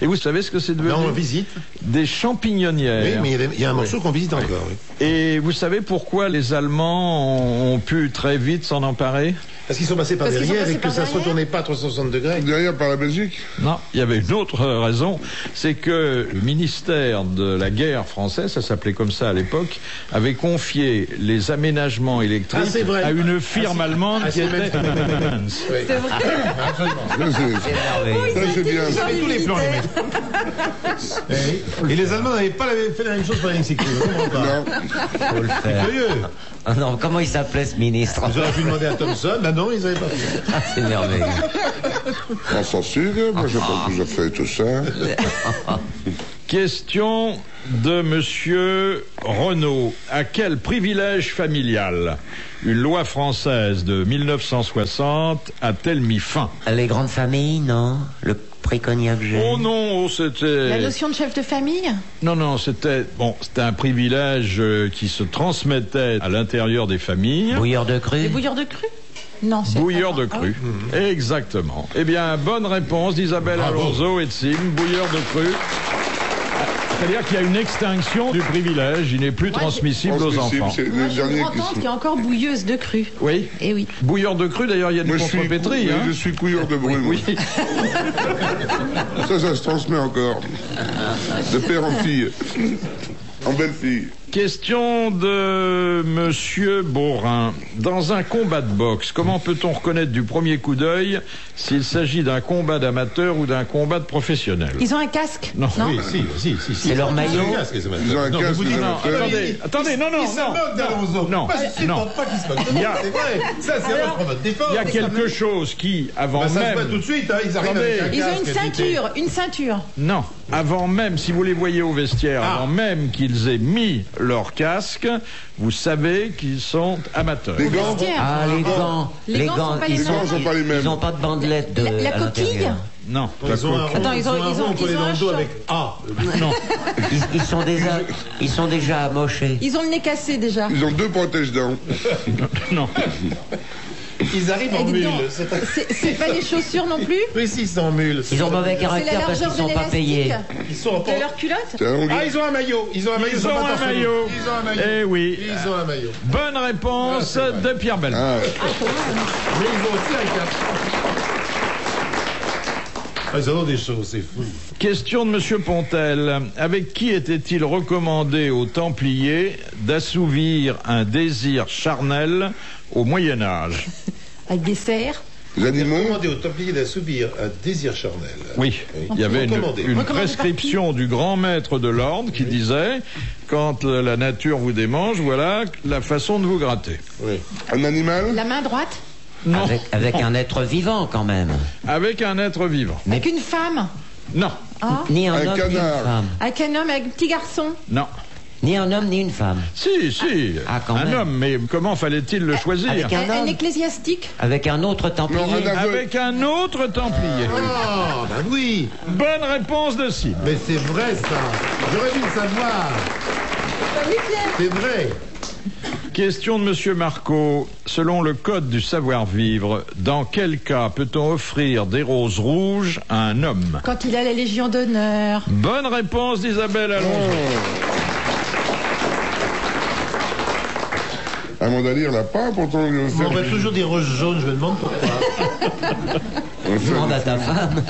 Et vous savez ce que c'est devenu? Là, on visite. Des champignonnières. Oui, mais il y a un morceau qu'on visite encore. Oui. Et vous savez pourquoi les Allemands ont pu très vite s'en emparer? Parce qu'ils sont passés par Parce qu'ils sont derrière passés et que par ça ne se derrière. retournait pas à 360 degrés. Derrière, par la Belgique. Non, il y avait une autre raison, c'est que le ministère de la guerre française, ça s'appelait comme ça à l'époque, avait confié les aménagements électriques Ah, c'est vrai. à une firme allemande qui était Siemens. Oui. C'est vrai. Ça, c'est bien. Ils avaient tous les plans, les mecs. Et les Allemands n'avaient pas fait la même chose pour la ligne sécurité. Je comprends pas. Non. Faut le faire. Curieux. Ah non, comment il s'appelait ce ministre? Ils auraient pu demander à Thomson. Ben non, ils n'avaient pas fait. Ah, c'est merveilleux. On s'en suit, moi j'ai pas toujours fait tout ça. Question de Monsieur Renaud. À quel privilège familial une loi française de 1960 a-t-elle mis fin? Les grandes familles, non? Le prix cognac G. Oh non, La c'était... notion de chef de famille? Non, c'était un privilège qui se transmettait à l'intérieur des familles. Bouilleur de cru? Les bouilleurs de cru? Non, c'est Bouilleur de Ah cru. Exactement. Eh bien, bonne réponse d'Isabelle Bravo. Alonso et de Sim, bouilleur de cru. C'est-à-dire qu'il y a une extinction du privilège, il n'est plus transmissible aux enfants. C'est Moi, le j'ai une dernier qui grand-tante se... qui est encore bouilleuse de cru. Oui. Eh oui. Bouilleur de cru, d'ailleurs, il y a du Moi, je suis, contrepétri. mais Hein. je suis couilleur de brume. Oui. Ça se transmet encore. De père en fille. En belle-fille. Question de Monsieur Beaurin. Dans un combat de boxe, comment peut-on reconnaître du premier coup d'œil s'il s'agit d'un combat d'amateur ou d'un combat de professionnel? Ils ont un casque? Non. Oui, si. C'est leur maillot. Ils ont un Non, mais casque, vous dites- les Non, amateurs. attendez, non. Ils se moquent d'Alonso. Non, Pas si non. pas qu'ils se moquent. Il y a- C'est vrai. Ça, c'est vrai pour votre défense. Il y a quelque chose qui, avant Bah, ça se même... voit tout de suite. Hein, ils arrivent Attendez. avec un Ils ont casque, une ceinture, une ceinture. Non, avant même, si vous les voyez au vestiaire, avant même qu'ils aient mis leur casque, vous savez qu'ils sont amateurs. Les gants. Vestiaire. Ah, les gants. Les gants sont pas les ils mêmes. sont pas les mêmes. Ils n'ont pas de bandelette de, La à coquille l'intérieur. Non, Ils ont un rond, Attends, ils ont- un ils ont- rond collé ils ont dans un le dos short. avec A. non. Ils sont déjà amochés. Ils ont le nez cassé déjà. Ils ont 2 protège-dents. Non. Ils arrivent en Eh, dis mule. donc, c'est pas les chaussures non plus? Oui, si, ils sont en mule. Ils ont mauvais C'est la caractère parce largeur qu'ils de sont pas payés. l'élastique Ils sont en de leur culotte? C'est un Ah, ils ont un maillot. Ils ont un maillot. Ils sont ont pas un torse nu. maillot. Ils ont un maillot. Eh oui. Ils ont un maillot. Bonne réponse de Pierre Belmont. Ah, Mais ils ont aussi un casque. Ah, ils ont des choses, c'est fou. Question de Monsieur Pontel. Avec qui était-il recommandé aux Templiers d'assouvir un désir charnel au Moyen-Âge? Avec des cerfs. les animaux. Demandez aux Templiers d'assouvir un désir charnel. Oui, il y avait Recommandé. une Recommandé prescription du grand maître de l'ordre qui disait quand la nature vous démange, voilà la façon de vous gratter. Oui. Un animal. La main droite. Non, Avec un être vivant quand même. avec un être vivant. Avec une femme. Non, Ah. Ni un Un homme, ni une canard. femme. Avec un homme, avec un petit garçon. non. Ni un homme, ni une femme. Si, Ah, quand un même. homme, mais comment fallait-il le choisir? Avec un Un homme. ecclésiastique. Avec un autre templier. Non, un aveugle. Avec un autre Templier. Ah, ben oui. Bonne réponse de Sim. Mais c'est vrai, ça. J'aurais dû le savoir. C'est vrai. Question de Monsieur Marco. Selon le code du savoir-vivre, dans quel cas peut-on offrir des roses rouges à un homme? Quand il a la Légion d'honneur. Bonne réponse d'Isabelle Alonso. Amanda Lear l'a pas, pourtant il veut On faire. aurait toujours des roses jaunes, je me demande pourquoi. Demande à ta femme.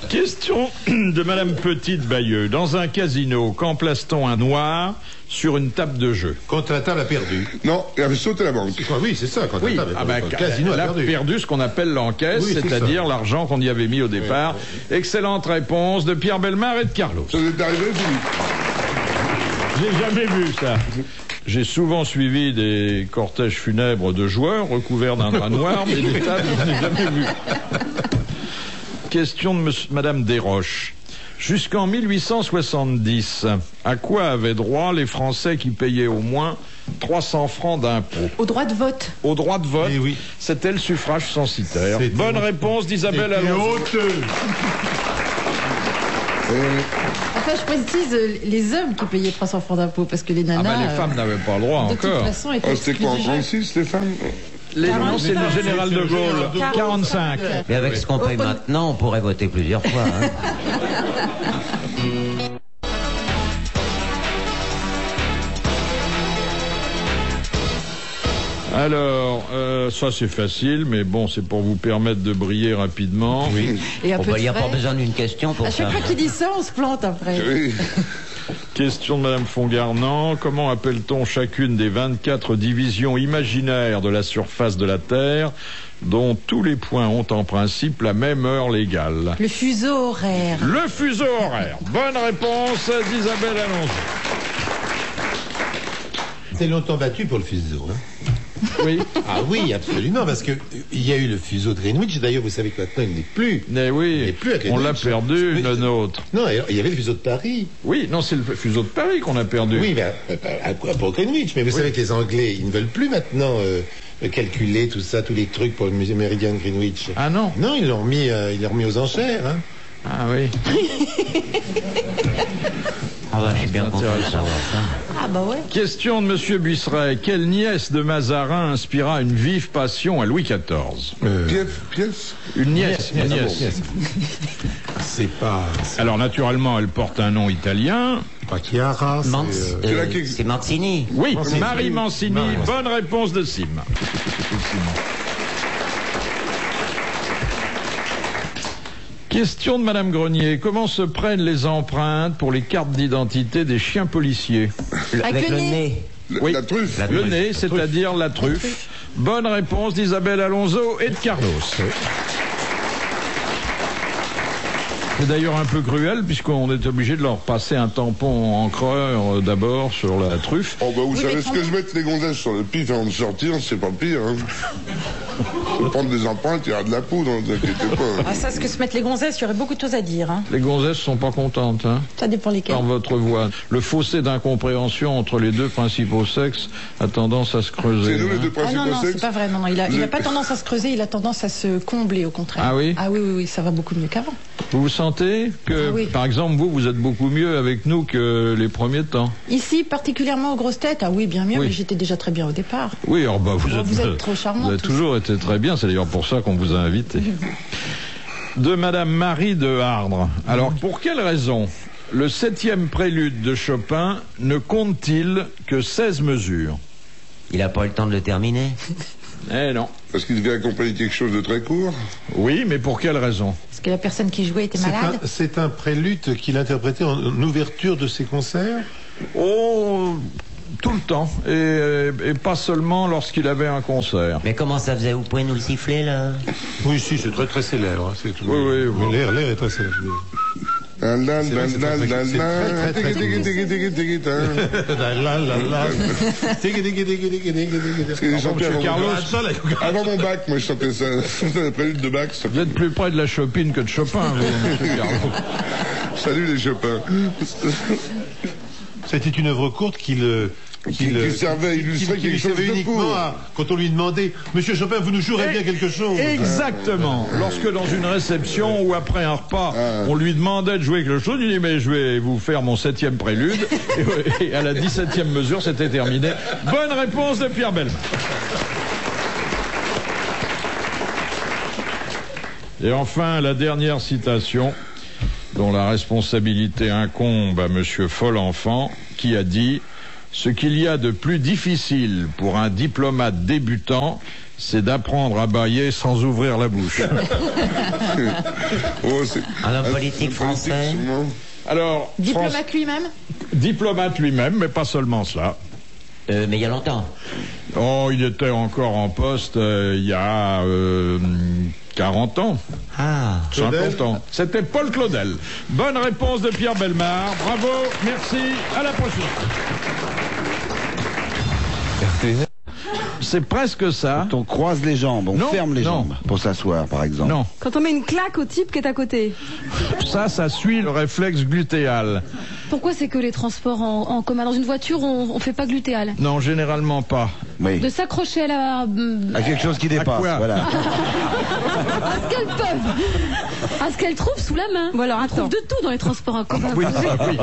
Question de Madame Petite-Bayeux. Dans un casino, quand place-t-on un noir sur une table de jeu? Quand la table a perdu. Non, il avait sauté la banque. Ah oui, c'est ça, quand Oui, la table a perdu. Quand le casino elle a a perdu. perdu ce qu'on appelle l'encaisse, Oui, c'est c'est-à-dire ça. l'argent qu'on y avait mis au départ. Excellente réponse de Pierre Bellemare et de Carlos. Ça vous est arrivé, Philippe? J'ai jamais vu ça. J'ai souvent suivi des cortèges funèbres de joueurs recouverts d'un drap noir, mais des tables, je n'ai jamais vu. Question de Madame Desroches. Jusqu'en 1870, à quoi avaient droit les Français qui payaient au moins 300 francs d'impôts? Au droit de vote. Au droit de vote, Eh oui. c'était le suffrage censitaire. C'était Bonne honteux. réponse d'Isabelle C'était Alonso. honteux. Enfin, je précise, les hommes qui payaient 300 francs d'impôts, parce que les Ah nanas... ben les femmes n'avaient pas le droit de toute encore. façon, étaient Oh, c'était quoi, en exclues du jeu. 36, Stéphane? Non, c'est le 45. général de Gaulle. 45. Mais avec ce qu'on paye maintenant, on pourrait voter plusieurs fois. Hein. Alors, ça c'est facile, mais bon, c'est pour vous permettre de briller rapidement. Oui. Et un peu Il n'y de a pas frais. besoin d'une question pour À ça. chaque fois qu'il dit ça, on se plante après. Oui. Question de Madame Fongarnant. Comment appelle-t-on chacune des 24 divisions imaginaires de la surface de la Terre, dont tous les points ont en principe la même heure légale? Le fuseau horaire. Le fuseau horaire. Bonne réponse d'Isabelle Alonso. C'est longtemps battu pour le fuseau. Hein. Oui. Ah oui, absolument, parce que il y a eu le fuseau de Greenwich. D'ailleurs, vous savez que maintenant, il n'est plus. Mais oui, Il est plus à Greenwich. on l'a perdu, Oui, le nôtre. Non, il y avait le fuseau de Paris. Oui, non, c'est le fuseau de Paris qu'on a perdu. Oui, mais à quoi pour Greenwich? Mais vous savez que les Anglais, ils ne veulent plus maintenant calculer tout ça, tous les trucs pour le musée méridien de Greenwich. Ah non. Non, ils l'ont remis aux enchères. Hein. Ah oui. Ah bah, je suis bien content de intéressant. savoir ça. Ah bah ouais. Question de Monsieur Buisseret. Quelle nièce de Mazarin inspira une vive passion à Louis XIV? Pièce. Une nièce. Une nièce. C'est pas Alors naturellement, elle porte un nom italien. Chiara, C'est Mancini. Oui, Mancini. Marie Mancini. Marie Mancini. Bonne réponse de Sim. Question de Madame Grenier. Comment se prennent les empreintes pour les cartes d'identité des chiens policiers? Avec le nez. nez. Oui. La truffe. Le nez, c'est-à-dire la truffe. Bonne réponse d'Isabelle Alonso et de Carlos. C'est d'ailleurs un peu cruel puisqu'on est obligé de leur passer un tampon encreur d'abord sur la truffe. Oh bah vous Oui, savez mais ce que je mette les gonzesses sur le pif avant de sortir, c'est pas pire. Hein. Faut prendre des empreintes, il y a de la poudre, ne vous inquiétez pas. Ah ça, ce que se mettent les gonzesses, il y aurait beaucoup de choses à dire. Hein. Les gonzesses sont pas contentes, hein, Ça dépend lesquelles. par votre voix. Le fossé d'incompréhension entre les deux principaux sexes a tendance à se creuser. C'est nous les deux Ah principaux non, non, c'est sexes. pas vrai. Non, non, il a Vous pas êtes- tendance à se creuser, il a tendance à se combler au contraire. Ah oui Ah oui, oui, oui, ça va beaucoup mieux qu'avant. Vous vous sentez que, Ah oui. par exemple, vous êtes beaucoup mieux avec nous que les premiers temps? Ici, particulièrement aux grosses têtes, ah oui, bien mieux, Oui. mais j'étais déjà très bien au départ. Oui, alors bah, Oh, vous êtes trop charmante, Vous avez tous. toujours été très bien, c'est d'ailleurs pour ça qu'on vous a invité. De Madame Marie de Hardre. Alors, pour quelle raison le 7e prélude de Chopin ne compte-t-il que 16 mesures? Il n'a pas eu le temps de le terminer. Eh non. Parce qu'il devait accompagner quelque chose de très court. Oui, mais pour quelle raison? Parce que la personne qui jouait était malade. C'est un prélude qu'il interprétait en ouverture de ses concerts. Oh, tout le temps. Et pas seulement lorsqu'il avait un concert. Mais comment ça faisait? Vous pouvez nous le siffler, là? Oui, si, c'est très très célèbre. Hein, c'est tout. Oui, oui, oui. Mais l'air est très célèbre. La la C'est la vrai, c'est la très, la c'est la. très, très, très Tiki, tiki, tiki, tiki, tiki, hein. La la la la. Tiki, tiki, tiki, tiki, tiki, tiki. Parce que j'ai chanté Monsieur avant Carlos. avant mon bac, moi je chantais ça. C'était le prélude de bac. ça. Vous êtes plus près de la Chopine que de Chopin, vous, monsieur Carlos. Salut les Chopins. C'était une œuvre courte Qui servait à illustrer qui quelque chose servait de uniquement court. quand on lui demandait Monsieur Chopin, vous nous jouerez bien quelque chose. Exactement. Lorsque dans une réception ou après un repas, on lui demandait de jouer quelque chose, il dit mais je vais vous faire mon 7e prélude. Et à la 17e mesure, c'était terminé. Bonne réponse de Pierre Bellemare. Et enfin, la dernière citation, dont la responsabilité incombe à Monsieur Folenfant, qui a dit « Ce qu'il y a de plus difficile pour un diplomate débutant, c'est d'apprendre à bailler sans ouvrir la bouche. Oh, c'est- Un homme politique français. sûrement. » Alors, Diplomate lui-même. diplomate lui-même, mais pas seulement cela. Mais il y a longtemps. Oh, il était encore en poste il y a 40 ans. Ah. 50 ans. C'était Paul Claudel. Bonne réponse de Pierre Bellemare. Bravo, merci, à la prochaine. C'est presque ça. Quand on croise les jambes, on ferme les jambes pour s'asseoir, par exemple. Non. Quand on met une claque au type qui est à côté. Ça suit le réflexe glutéal. Pourquoi c'est que les transports en commun? Dans une voiture, on fait pas glutéal. Non, généralement pas. Oui. De s'accrocher à la... À quelque chose qui dépasse, voilà. à ce qu'elles peuvent. À ce qu'elles trouvent sous la main. Bon, alors, on trouve de tout dans les transports en commun. Oui, ça, oui.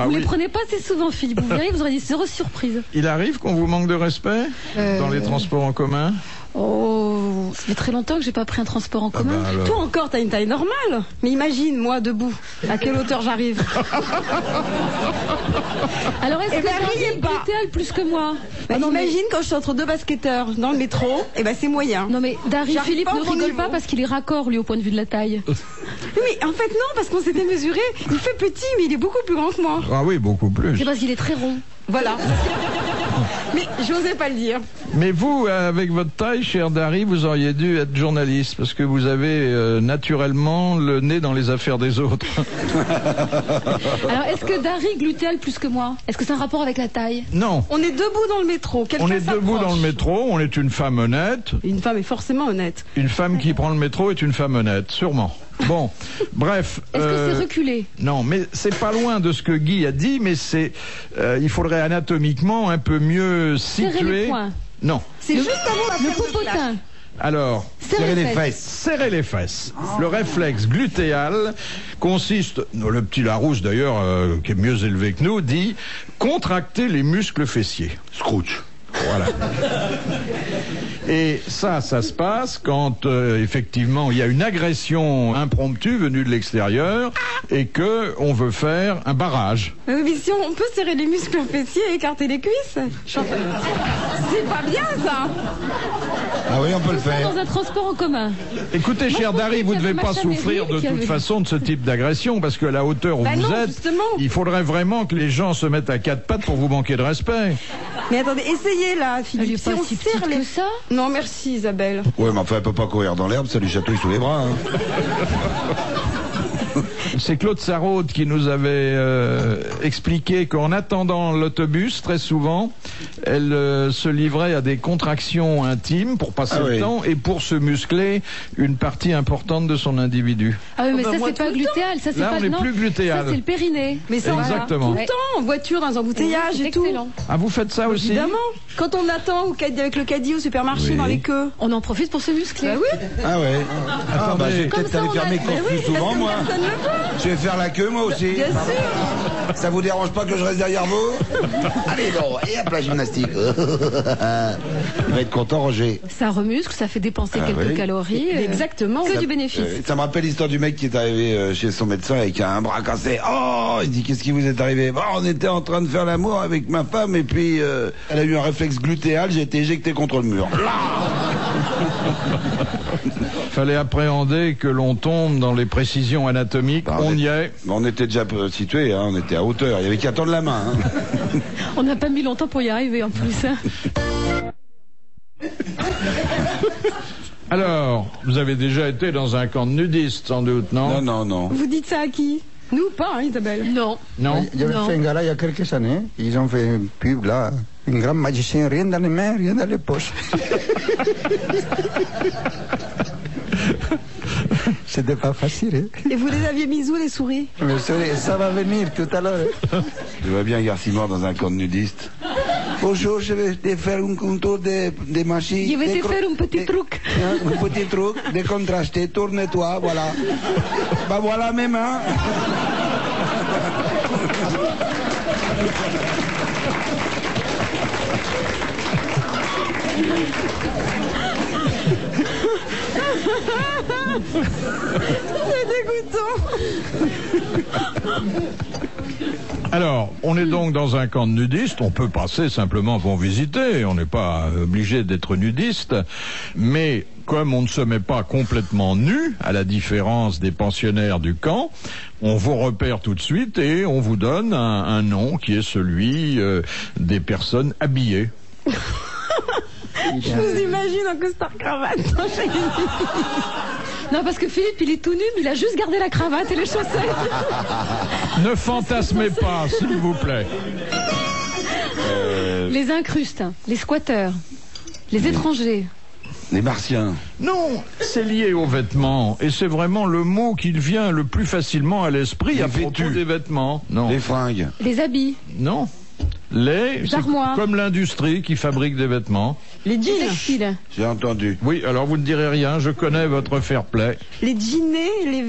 Vous les prenez pas assez souvent, Philippe. Vous verrez, vous aurez des zéro surprise. Il arrive qu'on vous manque de respect dans les transports en commun? Oh, ça fait très longtemps que j'ai pas pris un transport en commun. Toi encore, t'as une taille normale. Mais imagine, moi, debout, à quelle hauteur j'arrive. Alors, est-ce que riez pas. glutéal plus que moi? Non, imagine quand je suis entre deux basketteurs dans le métro, c'est moyen. Non mais Dari, Philippe ne rigole niveau. pas parce qu'il est raccord, lui, au point de vue de la taille. Mais en fait, non, parce qu'on s'était mesuré. Il fait petit, mais il est beaucoup plus grand que moi. Ah oui, beaucoup plus. C'est parce qu'il est très rond. Voilà. Mais j'osais pas le dire. Mais vous, avec votre taille, cher Dari, vous auriez dû être journaliste parce que vous avez naturellement le nez dans les affaires des autres. Alors, est-ce que Dari glutéal plus que moi? Est-ce que c'est un rapport avec la taille? Non. On est debout dans le métro. On est debout dans le métro, on est une femme honnête. Une femme est forcément honnête. Une femme qui prend le métro est une femme honnête, sûrement. Bon, bref. Est-ce que c'est reculé? Non, mais c'est pas loin de ce que Guy a dit, mais il faudrait anatomiquement un peu mieux situer. Serrer les poings. Non. C'est juste avant Le popotin. Alors, Serrer les fesses. Serrer les fesses. Le réflexe glutéal consiste, le petit Larousse d'ailleurs, qui est mieux élevé que nous, dit contracter les muscles fessiers. Scrooge. Voilà. Et ça se passe quand effectivement il y a une agression impromptue venue de l'extérieur et que on veut faire un barrage. Mais oui, mais si on peut serrer les muscles fessiers et écarter les cuisses. C'est pas bien ça. Ah oui, on peut le faire. Dans un transport en commun. Écoutez, cher Dari, vous ne devez pas souffrir de toute façon de ce type d'agression parce que à la hauteur où vous êtes, justement. il faudrait vraiment que les gens se mettent à quatre pattes pour vous manquer de respect. Mais attendez, essayez là, Philippe. Si on serre les ça. Non, merci Isabelle. Ouais, mais enfin, elle peut pas courir dans l'herbe, ça lui chatouille sous les bras. Hein. C'est Claude Sarraute qui nous avait expliqué qu'en attendant l'autobus, très souvent, elle se livrait à des contractions intimes pour passer le temps et pour se muscler une partie importante de son individu. Ah oui, mais ça c'est pas glutéal, ça c'est Là, pas on n'est plus glutéal. Ça c'est le périnée. Mais ça, exactement. tout le temps, en voiture, dans un embouteillage et tout. Excellent. Ah, vous faites ça aussi? Évidemment. Quand on attend avec le caddie au supermarché dans les queues. On en profite pour se muscler. Bah oui. Ah ouais. Ah bah, je vais Comme peut-être ça, aller on faire a- mes courses Mais plus oui, souvent, parce que moi. personne ne le fait. Je vais faire la queue, moi aussi. Bien sûr. Ça vous dérange pas que je reste derrière vous? Allez, non, et hop, la gymnastique. Il va être content, Roger. Ça remuscle, ça fait dépenser quelques oui. calories. Exactement. Que du bénéfice. Ça me rappelle l'histoire du mec qui est arrivé chez son médecin avec un bras cassé. Oh, il dit, qu'est-ce qui vous est arrivé? Bon, on était en train de faire l'amour avec ma femme et puis elle a eu un réflexe glutéal, j'ai été éjecté contre le mur. Fallait appréhender que l'on tombe dans les précisions anatomiques. Bah, on y est. On était déjà situé, hein, on était à hauteur. Il y avait qu'à tendre la main. Hein. On n'a pas mis longtemps pour y arriver en plus. Hein. Alors, vous avez déjà été dans un camp de nudistes, sans doute, non? Non. Vous dites ça à qui? Nous pas, hein, Isabelle. Non. Non? J'avais fait un gala il y a quelques années. Ils ont fait une pub là. Un grand magicien, rien dans les mains, rien dans les poches. C'était pas facile. Hein? Et vous les aviez mis où, les souris? Mais ça va venir tout à l'heure. Je vois bien Garcimore dans un camp de nudistes. Bonjour, je vais te faire un tour des machines. Je vais te faire un petit truc. Un petit truc, décontrasté, tourne-toi, voilà. Bah voilà mes mains. C'est dégoûtant. Alors, on est donc dans un camp de nudistes, on peut passer simplement pour visiter, on n'est pas obligé d'être nudiste, mais comme on ne se met pas complètement nu, à la différence des pensionnaires du camp, on vous repère tout de suite et on vous donne un nom qui est celui des personnes habillées. Je vous imagine en costard-cravate. Non, parce que Philippe, il est tout nu, mais il a juste gardé la cravate et les chaussettes. Ne fantasmez pas, s'il vous plaît. Les incrustes, les squatteurs. Les étrangers. Les martiens. Non, c'est lié aux vêtements. Et c'est vraiment le mot qui vient le plus facilement à l'esprit à propos des vêtements. Non. Les fringues. Les habits. Non. Les armoires. Comme l'industrie qui fabrique des vêtements. Les jeans. Les textiles. J'ai entendu. Oui, alors vous ne direz rien, je connais votre fair play. Les jeanets, les...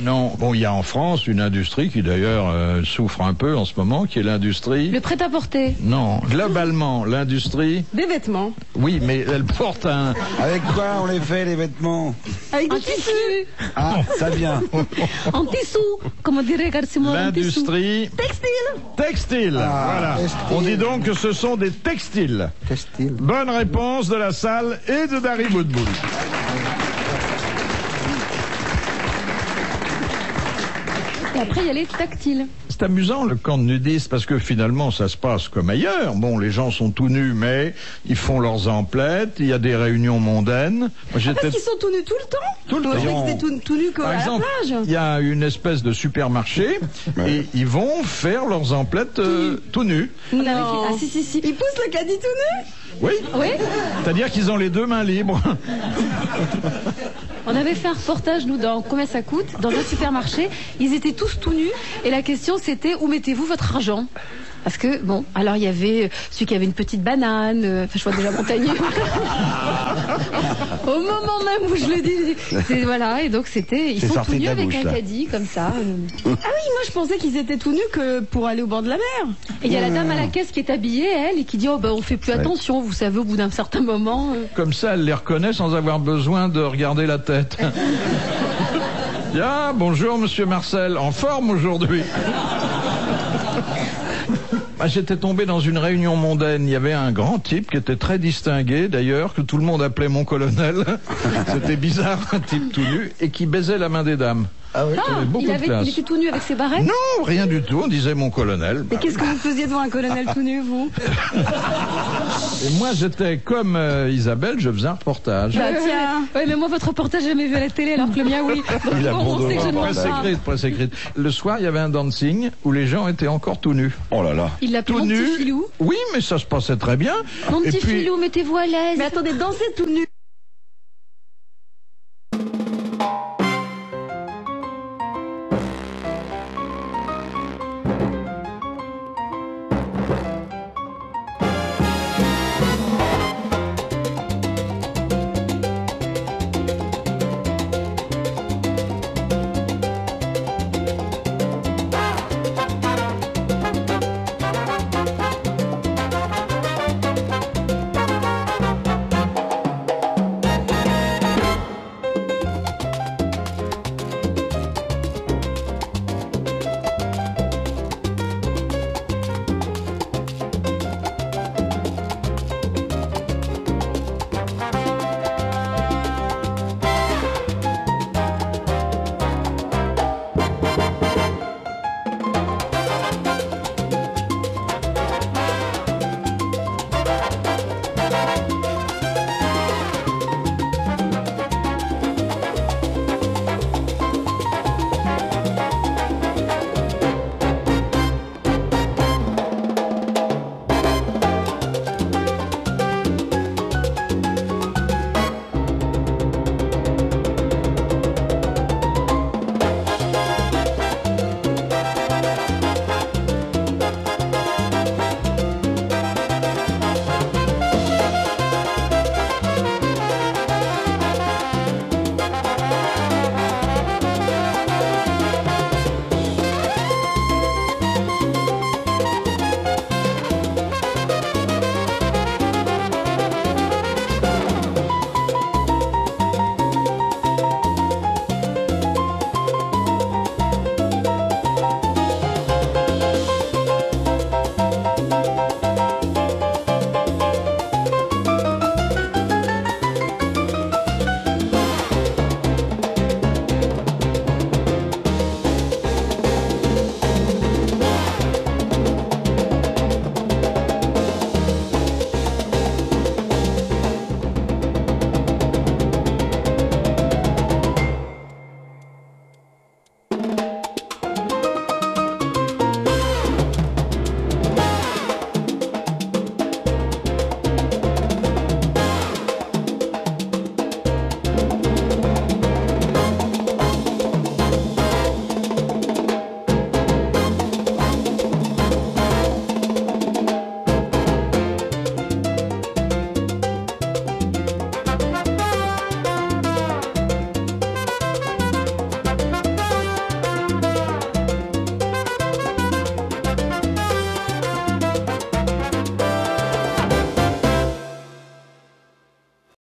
Non, bon, il y a en France une industrie qui d'ailleurs souffre un peu en ce moment, qui est l'industrie... Le prêt-à-porter. Non, globalement, l'industrie... Des vêtements. Oui, mais elle porte un... Avec quoi on les fait, les vêtements? Avec des tissus. Ah, ça vient. En tissu. Comment dirait Garcimon? L'industrie... Textile. Textile, voilà. Textile. On dit donc que ce sont des textiles. Textile. Bonne réponse de la salle et de Dari Boudboul. Et après, il y a les tactiles. C'est amusant le camp de nudistes parce que finalement ça se passe comme ailleurs. Bon, les gens sont tout nus mais ils font leurs emplettes, il y a des réunions mondaines. Moi, Parce qu'ils sont tout nus tout le temps. Tout le temps. Je croyais que c'était tout nus comme Par à la exemple, plage. il y a une espèce de supermarché et ils vont faire leurs emplettes tout nus. Non. Ah si. Ils poussent le caddie tout nu. Oui. Oui. C'est-à-dire qu'ils ont les deux mains libres. On avait fait un reportage, nous, dans Combien ça coûte, dans un supermarché. Ils étaient tous tout nus. Et la question, c'était où mettez-vous votre argent? Parce que, bon, alors il y avait celui qui avait une petite banane, enfin je vois déjà Montagnier. Au moment même où je le dis, voilà, et donc c'était, ils sont tout nus avec un caddie, comme ça. Ah oui, moi je pensais qu'ils étaient tout nus que pour aller au bord de la mer. Et il y a la dame à la caisse qui est habillée, elle, et qui dit, oh ben on fait plus attention, vous savez, au bout d'un certain moment. Comme ça, elle les reconnaît sans avoir besoin de regarder la tête. Bien, bonjour Monsieur Marcel, en forme aujourd'hui. J'étais tombé dans une réunion mondaine. Il y avait un grand type qui était très distingué, d'ailleurs, que tout le monde appelait mon colonel. C'était bizarre, un type tout nu, et qui baisait la main des dames. Ah oui. Il était tout nu avec ses barrettes? Non, rien du tout, on disait mon colonel. Et qu'est-ce que vous faisiez devant un colonel tout nu, vous? Et moi, j'étais comme Isabelle, je faisais un reportage. Bah tiens. Oui, mais moi, votre reportage, j'ai jamais vu à la télé, alors que le mien, oui. Donc, Il a on bon sait que je ne mens Presse pas. écrite. Le soir, il y avait un dancing où les gens étaient encore tout nus. Oh là là. Il l'appelait Tout mon nus. petit filou. Oui, mais ça se passait très bien. Mon Et petit puis, filou, mettez-vous à l'aise. Mais attendez, dansez tout nu.